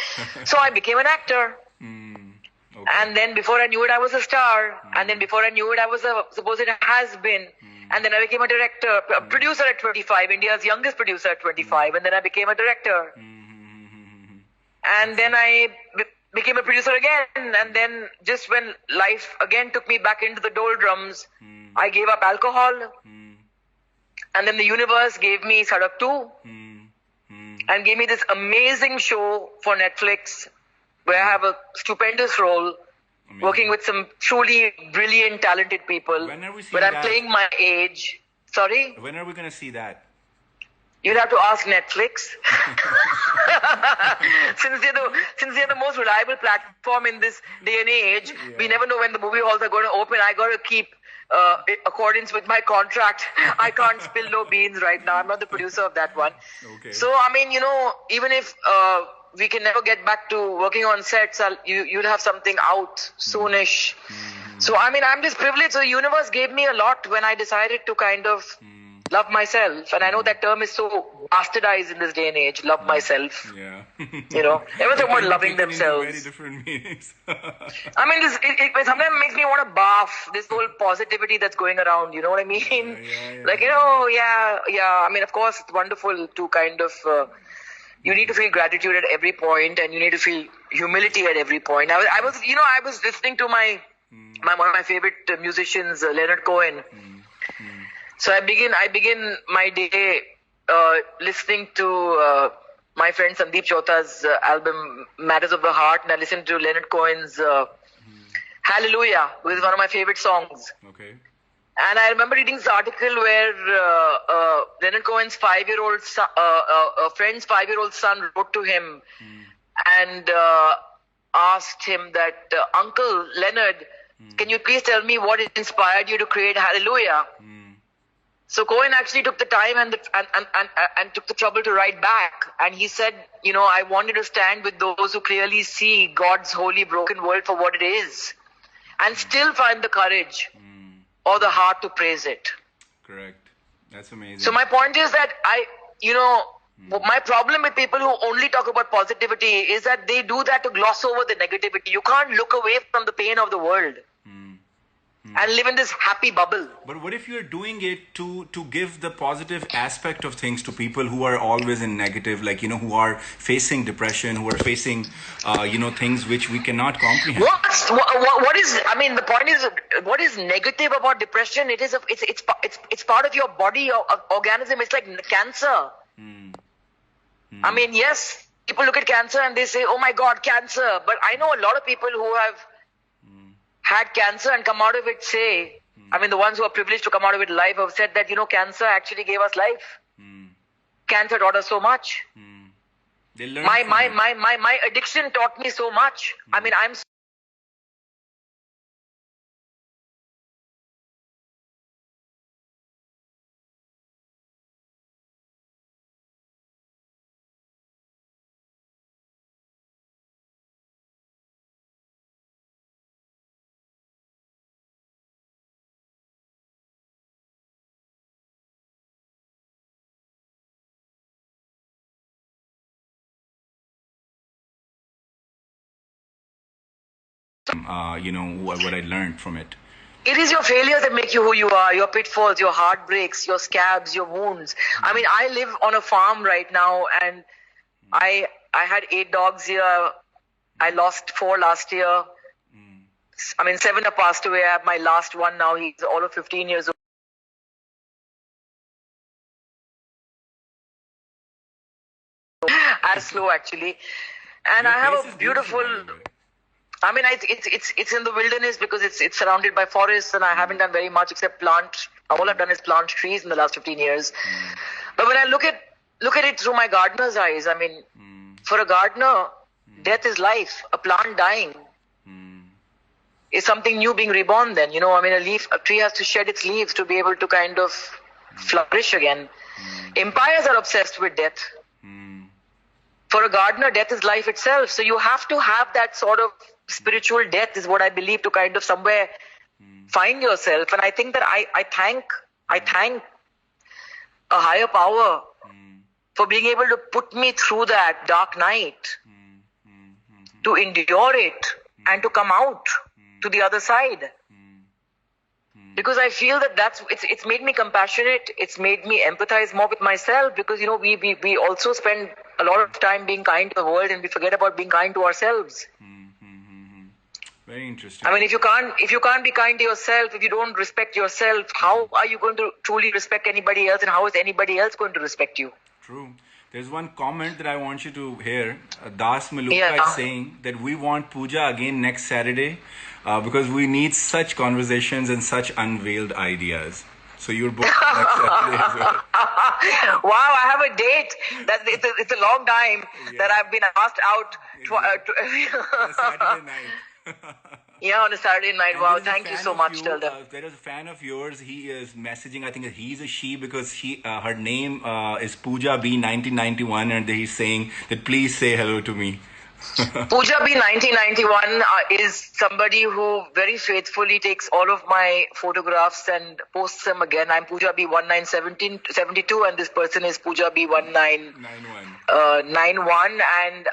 So I became an actor. Okay. And then before I knew it, I was a star. And then before I knew it, I was a supposed has-been. And then I became a director, a producer at 25, India's youngest producer at 25. And then I became a director. And then I became a producer again. And then just when life again took me back into the doldrums, I gave up alcohol. And then the universe gave me Sadak 2. And gave me this amazing show for Netflix where I have a stupendous role. Amazing. Working with some truly brilliant, talented people. When are we seeing but I'm that? playing my age. Sorry? When are we going to see that? You'll have to ask Netflix. Since they're the most reliable platform in this day and age, we never know when the movie halls are going to open. I got to keep accordance with my contract. I can't spill no beans right now. I'm not the producer of that one. Okay. So, I mean, even if we can never get back to working on sets, you'll have something out soonish. So, I mean, I'm just privileged. So the universe gave me a lot when I decided to kind of love myself. And I know that term is so bastardized in this day and age, love myself. Yeah. Everyone's talking about loving themselves. Very different meanings. I mean, it sometimes makes me want to bath this whole positivity that's going around. You know what I mean? Yeah. Like, I mean, of course, it's wonderful to kind of... you need to feel gratitude at every point, and you need to feel humility at every point. I was listening to one of my favorite musicians, Leonard Cohen. So I begin my day listening to my friend Sandeep Chota's album Matters of the Heart, and I listen to Leonard Cohen's Hallelujah, which is one of my favorite songs. Okay. And I remember reading this article where Leonard Cohen's friend's 5-year-old son wrote to him and asked him that, Uncle Leonard, can you please tell me what inspired you to create Hallelujah? So Cohen actually took the time and took the trouble to write back. And he said, I wanted to stand with those who clearly see God's holy broken world for what it is and still find the courage or the heart to praise it. Correct. That's amazing. So my point is that my problem with people who only talk about positivity is that they do that to gloss over the negativity. You can't look away from the pain of the world and live in this happy bubble. But what if you're doing it to give the positive aspect of things to people who are always in negative, like, who are facing depression, who are facing, things which we cannot comprehend? What is, the point is, what is negative about depression? It's part of your body, your organism. It's like cancer. Yes, people look at cancer and they say, oh my God, cancer. But I know a lot of people who have had cancer and come out of it the ones who are privileged to come out of it alive have said that, cancer actually gave us life. Cancer taught us so much. They learned my addiction taught me so much. I'm what I learned from it. It is your failures that make you who you are, your pitfalls, your heartbreaks, your scabs, your wounds. I live on a farm right now, and I had 8 dogs here. I lost 4 last year. 7 have passed away. I have my last one now. He's all of 15 years old. As slow, actually. And Your I have place a is beautiful... by the way. It's in the wilderness because it's surrounded by forests, and I haven't done very much except plant. All I've done is plant trees in the last 15 years. But when I look at it through my gardener's eyes, for a gardener, death is life. A plant dying is something new being reborn. Then a tree has to shed its leaves to be able to kind of flourish again. Empires are obsessed with death. For a gardener, death is life itself. So you have to have that sort of spiritual death, is what I believe, to kind of somewhere find yourself. And I think that I thank a higher power for being able to put me through that dark night, to endure it and to come out to the other side. Because I feel that it's made me compassionate. It's made me empathize more with myself, because we also spend a lot of time being kind to the world, and we forget about being kind to ourselves. Very interesting. If you can't be kind to yourself, if you don't respect yourself, how are you going to truly respect anybody else, and how is anybody else going to respect you? True. There's one comment that I want you to hear. Das Maluka is saying that we want puja again next Saturday because we need such conversations and such unveiled ideas. So you're booked next Saturday as well. Wow, I have a date. It's a long time that I've been asked out Saturday night. Yeah, on a Saturday night. And wow, thank you so much. Tell them. There is a fan of yours. He is messaging. I think he's a she because her name is Pooja B 1991, and he's saying that please say hello to me. Pooja B 1991 is somebody who very faithfully takes all of my photographs and posts them again. I'm Pooja B 1972, and this person is Pooja B 1991, and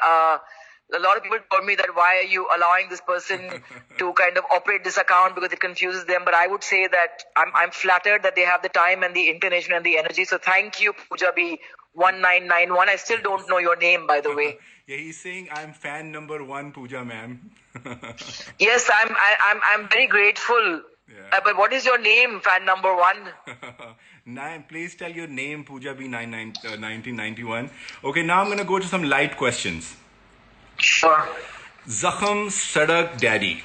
a lot of people told me that why are you allowing this person to kind of operate this account, because it confuses them. But I would say that I'm flattered that they have the time and the inclination and the energy. So thank you, Pooja B 1991. I still don't know your name, by the way. Yeah, he's saying I'm fan number 1, Pooja ma'am. Yes, I'm very grateful. Yeah. But what is your name, fan number 1? Please tell your name, Pooja B 1991. Okay, now I'm gonna go to some light questions. Sure. Zakham, Sadak, Daddy.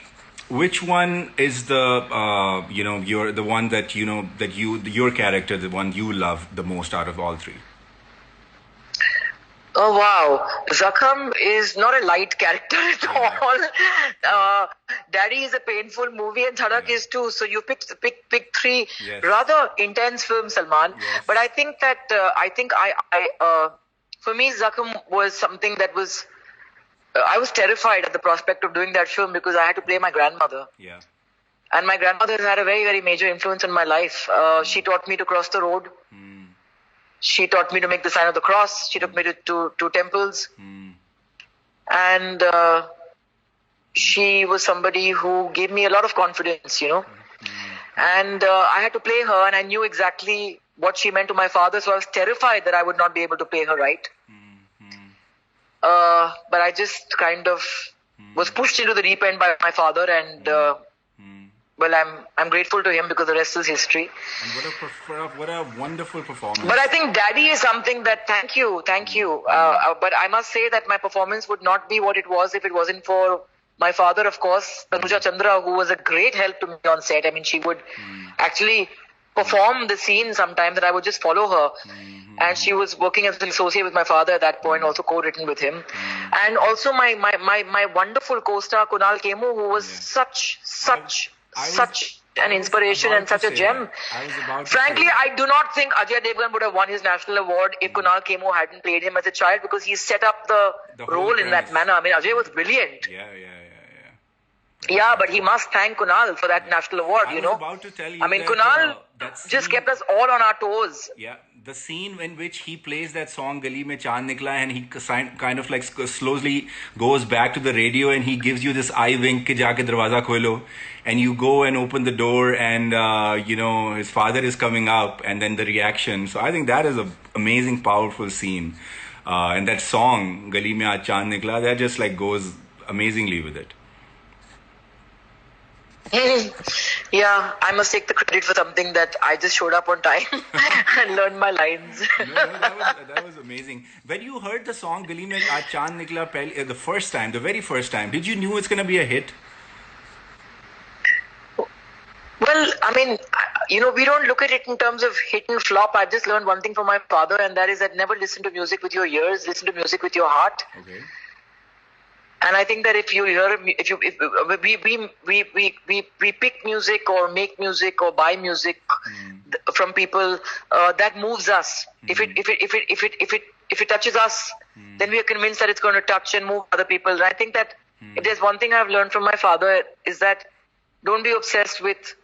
Which one is the you're the one that your character, the one you love the most out of all 3? Oh wow, Zakham is not a light character at Yeah. all. Yeah. Daddy is a painful movie, and Dhadak Yeah. is too. So you pick three Yes. rather intense films, Salman. Yes. But I think that for me, Zakham was something that was. I was terrified at the prospect of doing that film because I had to play my grandmother. Yeah. And my grandmother has had a very, very major influence on my life. She taught me to cross the road. Mm. She taught me to make the sign of the cross. She took me to temples. Mm. And she was somebody who gave me a lot of confidence, you know. And I had to play her, and I knew exactly what she meant to my father, so I was terrified that I would not be able to play her right. But I just kind of was pushed into the deep end by my father, and well, I'm grateful to him because the rest is history. And what a wonderful performance. But I think Daddy is something that, thank you. But I must say that my performance would not be what it was if it wasn't for my father, of course, Tanuja Chandra, who was a great help to me on set. I mean, she would actually perform the scene sometimes, and I would just follow her. And she was working as an associate with my father at that point, also co-written with him. And also my wonderful co-star Kunal Kemu, who was such an inspiration and such a gem. Frankly, I do not think Ajay Devgan would have won his national award if Kunal Kemu hadn't played him as a child, because he set up the role in that manner. I mean, Ajay was brilliant. Yeah, but he must thank Kunal for that national award, you know. About to tell you I mean, that, Kunal that scene, just kept us all on our toes. Yeah, the scene in which he plays that song "Gali Mein Chand Nikla" and he kind of like slowly goes back to the radio and he gives you this eye wink, "Ke jaake darwaza kholo," and you go and open the door and you know his father is coming up, and then the reaction. So I think that is an amazing, powerful scene, and that song "Gali Mein Aaj Chand Nikla" that just like goes amazingly with it. Yeah, I must take the credit for something that I just showed up on time and learned my lines. No, that was amazing. When you heard the song "Gali Mein Aaj Chand Nikla" the first time, the very first time, did you knew it's gonna be a hit? Well, I mean, you know, we don't look at it in terms of hit and flop. I've just learned one thing from my father, and that is that never listen to music with your ears, listen to music with your heart. Okay. And I think that if we pick music or make music or buy music from people, that moves us. If it touches us, then we are convinced that it's going to touch and move other people. And I think that if there's one thing I've learned from my father is that don't be obsessed with,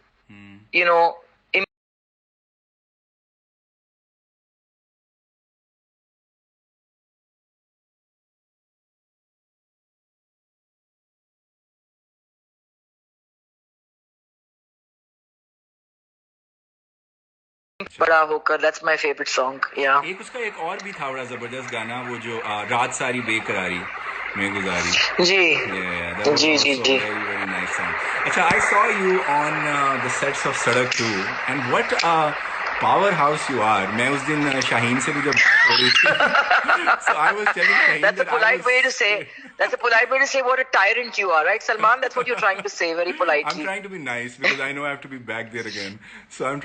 you know, बड़ा होकर. That's my favorite song. Yeah. एक उसका एक और भी था बड़ा जबरदस्त गाना, वो जो रात सारी बेकरारी में गुजारी. जी. Yeah, that was ji, also ji, ji. a very, very nice song. Acha, I saw you on the sets of Sadak 2, and what a powerhouse you are. मैं उस दिन शाहीन से भी जब बात हो रही थी, so I was telling Shaheen That's a that I polite was, way to say. That's a polite way to say what a tyrant you are, right, Salman? That's what you're trying to say, very I'm politely. trying to be nice because I know I have to be back there again. So I'm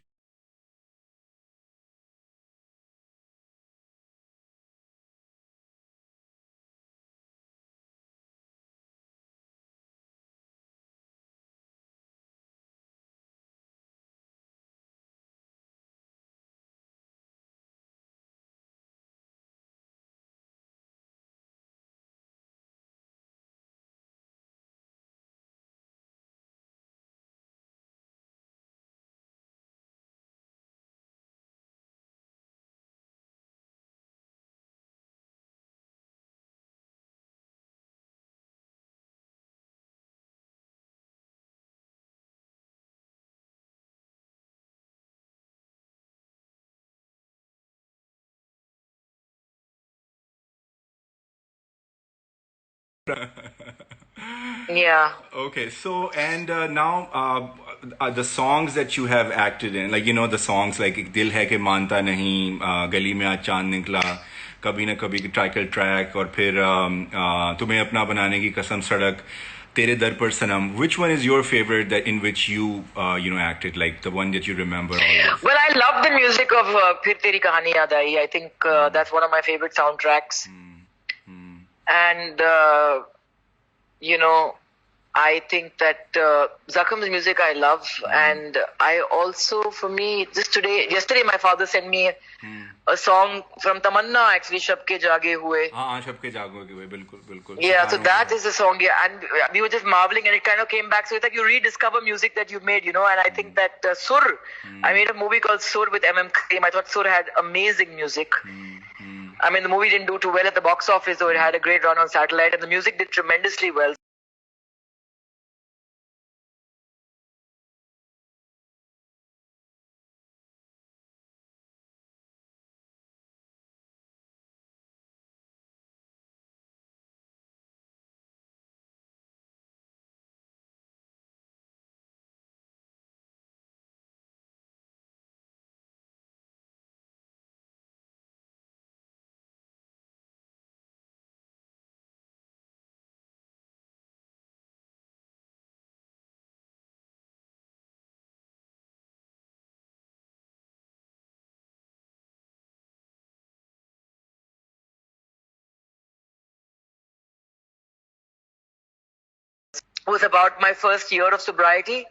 Yeah. okay. So and now the songs that you have acted in, like you know the songs like "Dil Hai Ke Manta Nahi," "Gali Mein Aaj Chand Nikla," "Kabhi Na Kabhi," title track, और फिर "तुम्हें अपना बनाने की कसम," "सड़क," "तेरे दर पर सनम." Which one is your favorite that in which you you know acted, like the one that you remember always? Well, I love the music of Phir Teri Kahani Yaad Aayi. I think that's one of my favorite soundtracks. And I think that Zakham's music I love, and I also, for me, yesterday my father sent me a song from Tamanna, actually, Shab Ke Jaage Hue. हाँ, शब के जागोगे हुए, बिल्कुल बिल्कुल. Yeah, so that is the song, yeah, and we were just marveling, and it kind of came back. So it's like you rediscover music that you made, and I think that Sur, I made a movie called Sur with M.M. Karim. I thought Sur had amazing music. I mean, the movie didn't do too well at the box office, though it had a great run on satellite, and the music did tremendously well. Was about my first year of sobriety.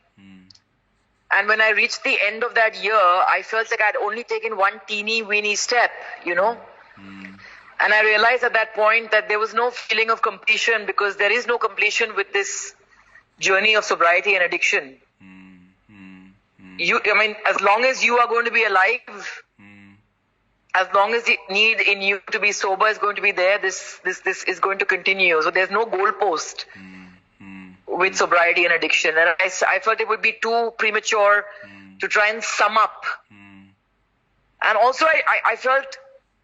And when I reached the end of that year, I felt like I'd only taken one teeny weeny step, And I realized at that point that there was no feeling of completion, because there is no completion with this journey of sobriety and addiction. As long as you are going to be alive, as long as the need in you to be sober is going to be there, this is going to continue. So there's no goalpost with sobriety and addiction. And I felt it would be too premature to try and sum up. And also I felt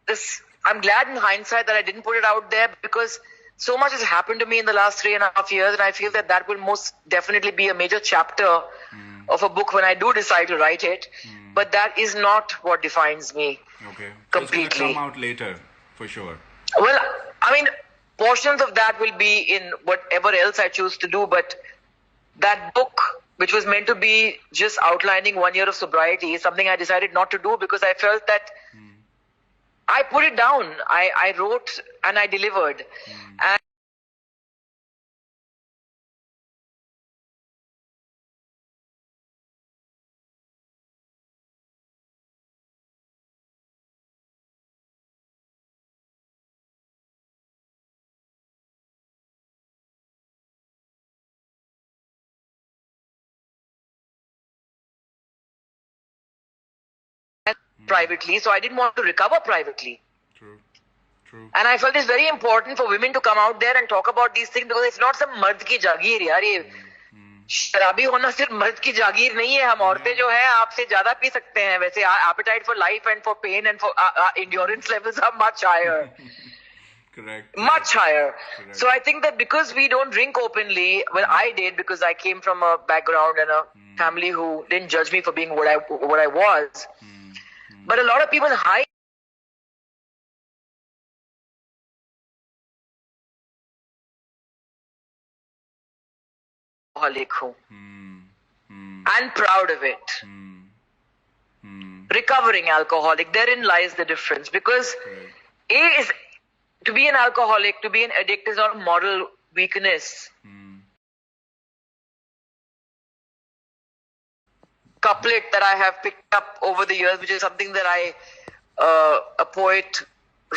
this, I'm glad in hindsight that I didn't put it out there, because so much has happened to me in the last 3.5 years, and I feel that will most definitely be a major chapter of a book when I do decide to write it. But that is not what defines me completely. It's going to come out later, for sure. Well, portions of that will be in whatever else I choose to do, but that book, which was meant to be just outlining 1 year of sobriety, is something I decided not to do, because I felt that I put it down. I wrote and I delivered. And privately, so I didn't want to recover privately. True. And I felt it's very important for women to come out there and talk about these things, because it's not some मर्द की जागीर यार. ये शराबी होना सिर्फ मर्द की जागीर नहीं है. हम औरतें जो है आपसे ज्यादा पी सकते हैं. वैसे appetite for life and for pain and for endurance levels are much higher. Correct. Much higher. Correct. So I think that because we don't drink openly, well, I did, because I came from a background and a family who didn't judge me for being what I was. But a lot of people hide alcoholic and proud of it. Recovering alcoholic, therein lies the difference, because to be an alcoholic, to be an addict is not a moral weakness. Couplet that I have picked up over the years, which is something that a poet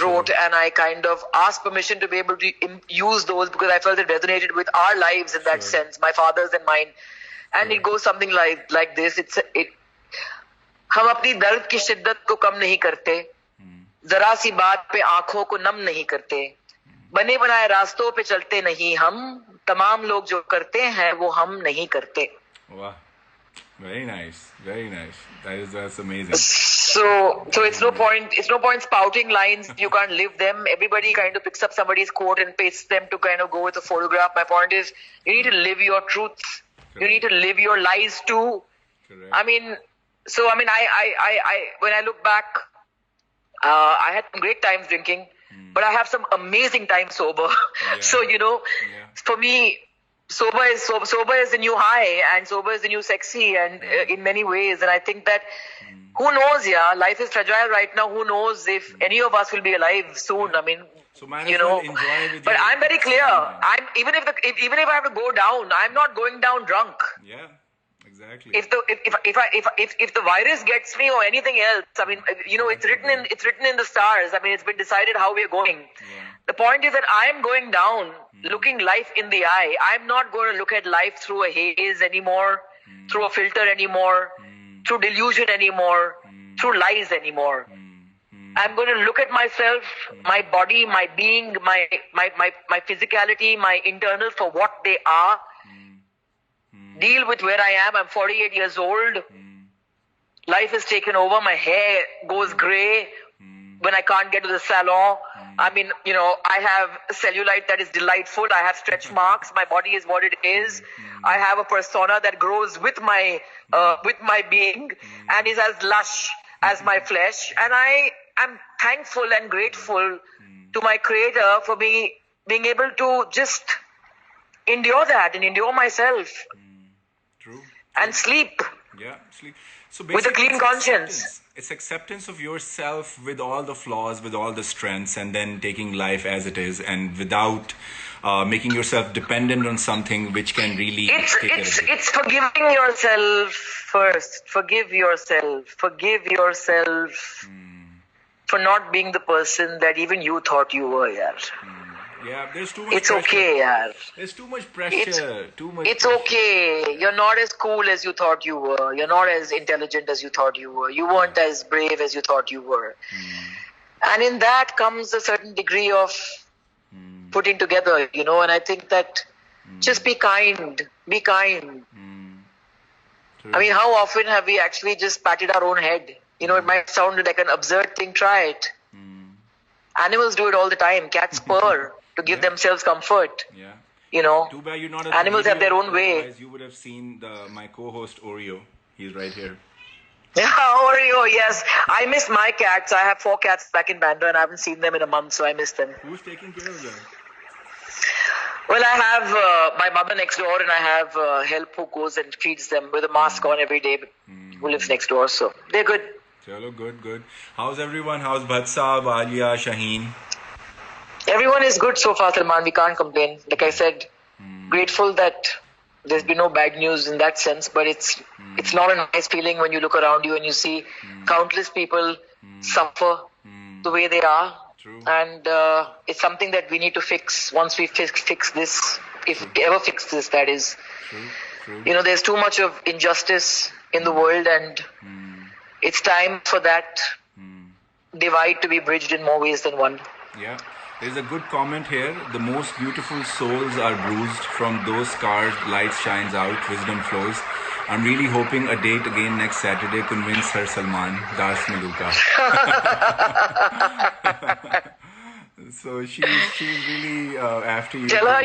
wrote, and I kind of asked permission to be able to use those, because I felt it resonated with our lives in that sense, my father's and mine. And it goes something like this. हम अपनी दर्द की शिद्दत को कम नहीं करते, जरा सी बात पे आंखों को नम नहीं करते, बने बनाए रास्तों पे चलते नहीं हम, तमाम लोग जो करते हैं वो हम नहीं करते. Wow. Very nice. That's amazing. So it's no point spouting lines. You can't live them. Everybody kind of picks up somebody's quote and pastes them to kind of go with a photograph. My point is, you need to live your truths. Correct. You need to live your lies too. Correct. I when I look back, I had some great times drinking, but I have some amazing times sober. Yeah. So for me, sober is the new high, and sober is the new sexy, and in many ways. And I think that who knows, life is fragile right now. Who knows if any of us will be alive soon? So might you as well know. enjoy with But your I'm very clear. family. I'm even if I have to go down, I'm not going down drunk. Yeah, exactly. If the virus gets me or anything else, I mean, it's written in the stars. I mean, it's been decided how we are going. Yeah. The point is that I am going down, looking life in the eye. I'm not going to look at life through a haze anymore, through a filter anymore, through delusion anymore, through lies anymore. I'm going to look at myself, my body, my being, my physicality, my internal for what they are. Deal with where I am. I'm 48 years old. Life has taken over. My hair goes grey when I can't get to the salon. I mean, I have cellulite that is delightful. I have stretch marks. My body is what it is. I have a persona that grows with my being and is as lush as my flesh. And I am thankful and grateful to my creator for me being able to just endure that and endure myself. True. And sleep. Yeah, sleep. So with a clean conscience. It's acceptance of yourself with all the flaws, with all the strengths, and then taking life as it is, and without making yourself dependent on something which can really take care of you. It's forgiving yourself first. Forgive yourself. Forgive yourself for not being the person that even you thought you were, yaar. Yeah, there's too much It's pressure. okay, yaar. There's too much pressure. It's okay. You're not as cool as you thought you were. You're not as intelligent as you thought you were. You weren't as brave as you thought you were. And in that comes a certain degree of putting together, and I think that just be kind. Be kind. True. I mean, how often have we actually just patted our own head? It might sound like an absurd thing. Try it. Animals do it all the time. Cats purr to give themselves comfort. Yeah. Too bad you're not at the Animals have video, their own way. otherwise you would have seen my co-host Oreo. He's right here. Yeah, Oreo, yes. I miss my cats. I have 4 cats back in Bandra and I haven't seen them in a month, so I miss them. Who's taking care of them? Well, I have my mother next door and I have help who goes and feeds them with a mask on every day, who lives next door, so they're good. Chalo, good. How's everyone? How's Bhatsab, Alia, Shaheen? Everyone is good so far, Salman. We can't complain. Like I said, grateful that there's been no bad news in that sense, but it's not a nice feeling when you look around you and you see countless people suffer the way they are. True. And it's something that we need to fix once we fix this, if we ever fix this, that is. True. There's too much of injustice in the world and it's time for that divide to be bridged in more ways than one. Yeah. There's a good comment here. The most beautiful souls are bruised. From those scars, light shines out, wisdom flows. I'm really hoping a date again next Saturday. Convince her, Salman. Das Maluka. So she's really after you. Tell her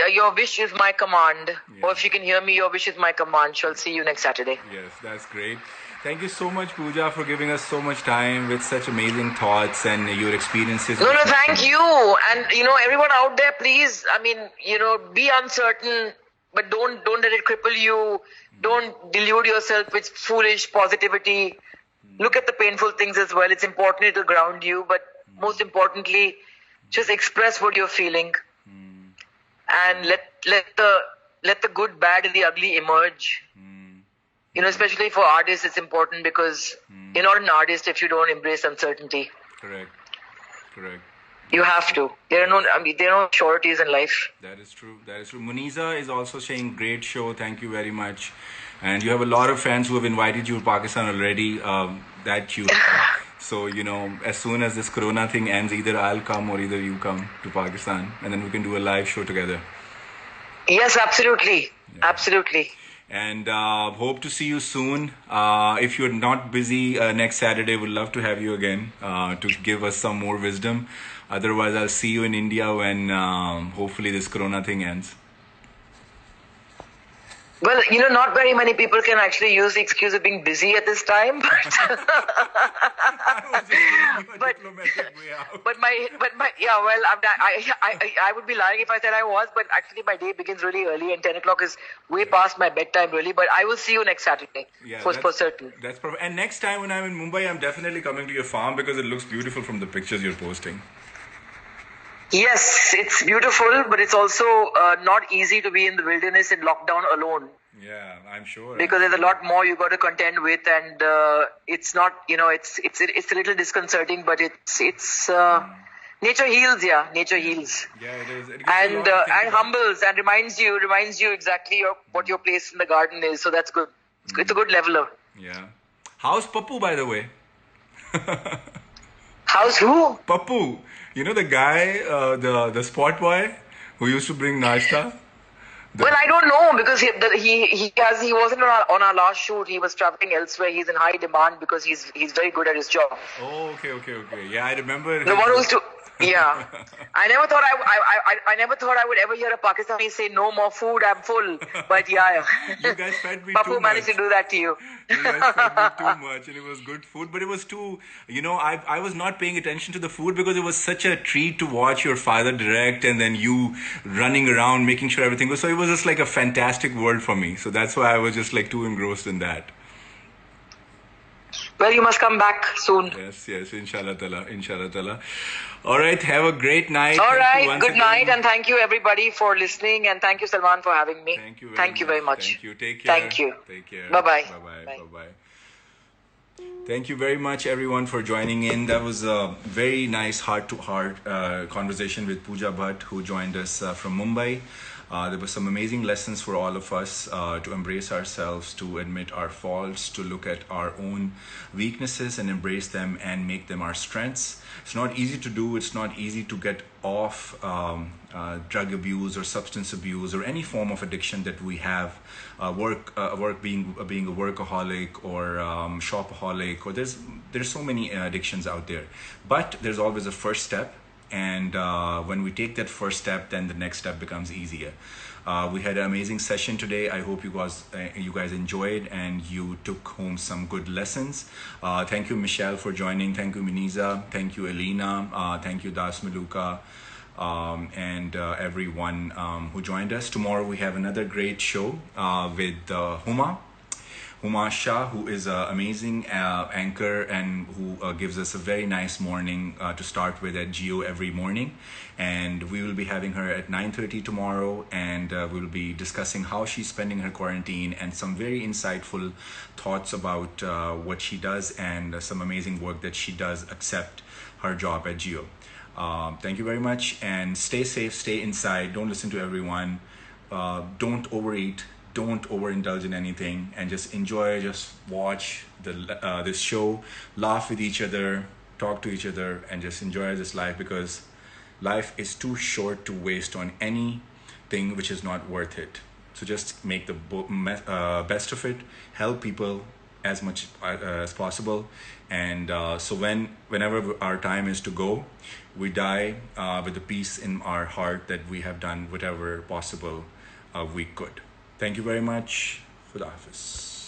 your wish is my command. Yeah. Or if you can hear me, your wish is my command. She'll see you next Saturday. Yes, that's great. Thank you so much, Pooja, for giving us so much time with such amazing thoughts and your experiences. No, thank you. And everyone out there, please, be uncertain, but don't let it cripple you. Don't delude yourself with foolish positivity. Look at the painful things as well. It's important, it'll ground you, but most importantly, just express what you're feeling. And let the good, bad, and the ugly emerge. Especially for artists, it's important because you're not an artist if you don't embrace uncertainty. Correct. You have to. There are no sureties in life. That is true. Muniza is also saying, great show. Thank you very much. And you have a lot of fans who have invited you to Pakistan already. So, as soon as this corona thing ends, either I'll come or either you come to Pakistan. And then we can do a live show together. Yes, absolutely. Yeah. Absolutely. And hope to see you soon. If you're not busy next Saturday, we'd love to have you again to give us some more wisdom. Otherwise, I'll see you in India when hopefully this corona thing ends. Well, not very many people can actually use the excuse of being busy at this time. But I would be lying if I said I was. But actually, my day begins really early, and 10 o'clock is way past my bedtime, really. But I will see you next Saturday, for certain. That's perfect. And next time when I'm in Mumbai, I'm definitely coming to your farm because it looks beautiful from the pictures you're posting. Yes, it's beautiful, but it's also not easy to be in the wilderness in lockdown alone. Yeah, I'm sure. Because there's a lot more you got to contend with, and it's not, it's a little disconcerting, but it's nature heals. Yeah, nature heals. Yeah, it is. It gives you a lot to think And about. humbles and reminds you exactly what your place in the garden is. So that's good. It's a good leveler. Yeah. How's Pappu, by the way? How's who? Pappu, you know the guy, the sport boy who used to bring nashta? Well, I don't know because he wasn't on our last shoot. He was traveling elsewhere. He's in high demand because he's very good at his job. Oh, okay. Yeah, I remember. The one who's to, yeah. I never thought I never thought I would ever hear a Pakistani say no more food. I'm full. But yeah. You guys fed me too Papu much. managed to do that to you. You guys fed me too much, and it was good food, but it was too. I was not paying attention to the food because it was such a treat to watch your father direct, and then you running around making sure everything was. So it was just like a fantastic world for me. So that's why I was just like too engrossed in that. Well, you must come back soon. Yes, inshallah tala. All right, have a great night. All Thank you right, once good again. night, and thank you everybody for listening, and thank you Salman for having me. Thank you very much. Thank you. Take care. Thank you. Take care. Bye-bye. Bye-bye. Thank you very much, everyone, for joining in. That was a very nice heart-to-heart conversation with Pooja Bhatt, who joined us from Mumbai. There were some amazing lessons for all of us to embrace ourselves, to admit our faults, to look at our own weaknesses and embrace them and make them our strengths. It's not easy to do. It's not easy to get off drug abuse or substance abuse or any form of addiction that we have. Work being a workaholic or shopaholic, or there's so many addictions out there. But there's always a first step. And when we take that first step, then the next step becomes easier. We had an amazing session today. I hope you guys enjoyed and you took home some good lessons. Thank you, Michelle, for joining. Thank you, Miniza. Thank you, Elena. Thank you, Das Maluka. And everyone who joined us. Tomorrow we have another great show with Huma Shah, who is an amazing anchor and who gives us a very nice morning to start with at Geo every morning. And we will be having her at 9:30 tomorrow, and we'll be discussing how she's spending her quarantine and some very insightful thoughts about what she does and some amazing work that she does accept her job at Geo. Thank you very much, and stay safe, stay inside, don't listen to everyone, don't overeat, don't overindulge in anything, and just enjoy, just watch this show, laugh with each other, talk to each other, and just enjoy this life, because life is too short to waste on anything which is not worth it. So just make the best of it, help people as much as possible, and so whenever our time is to go, we die with the peace in our heart that we have done whatever possible we could. Thank you very much. Khuda Hafiz.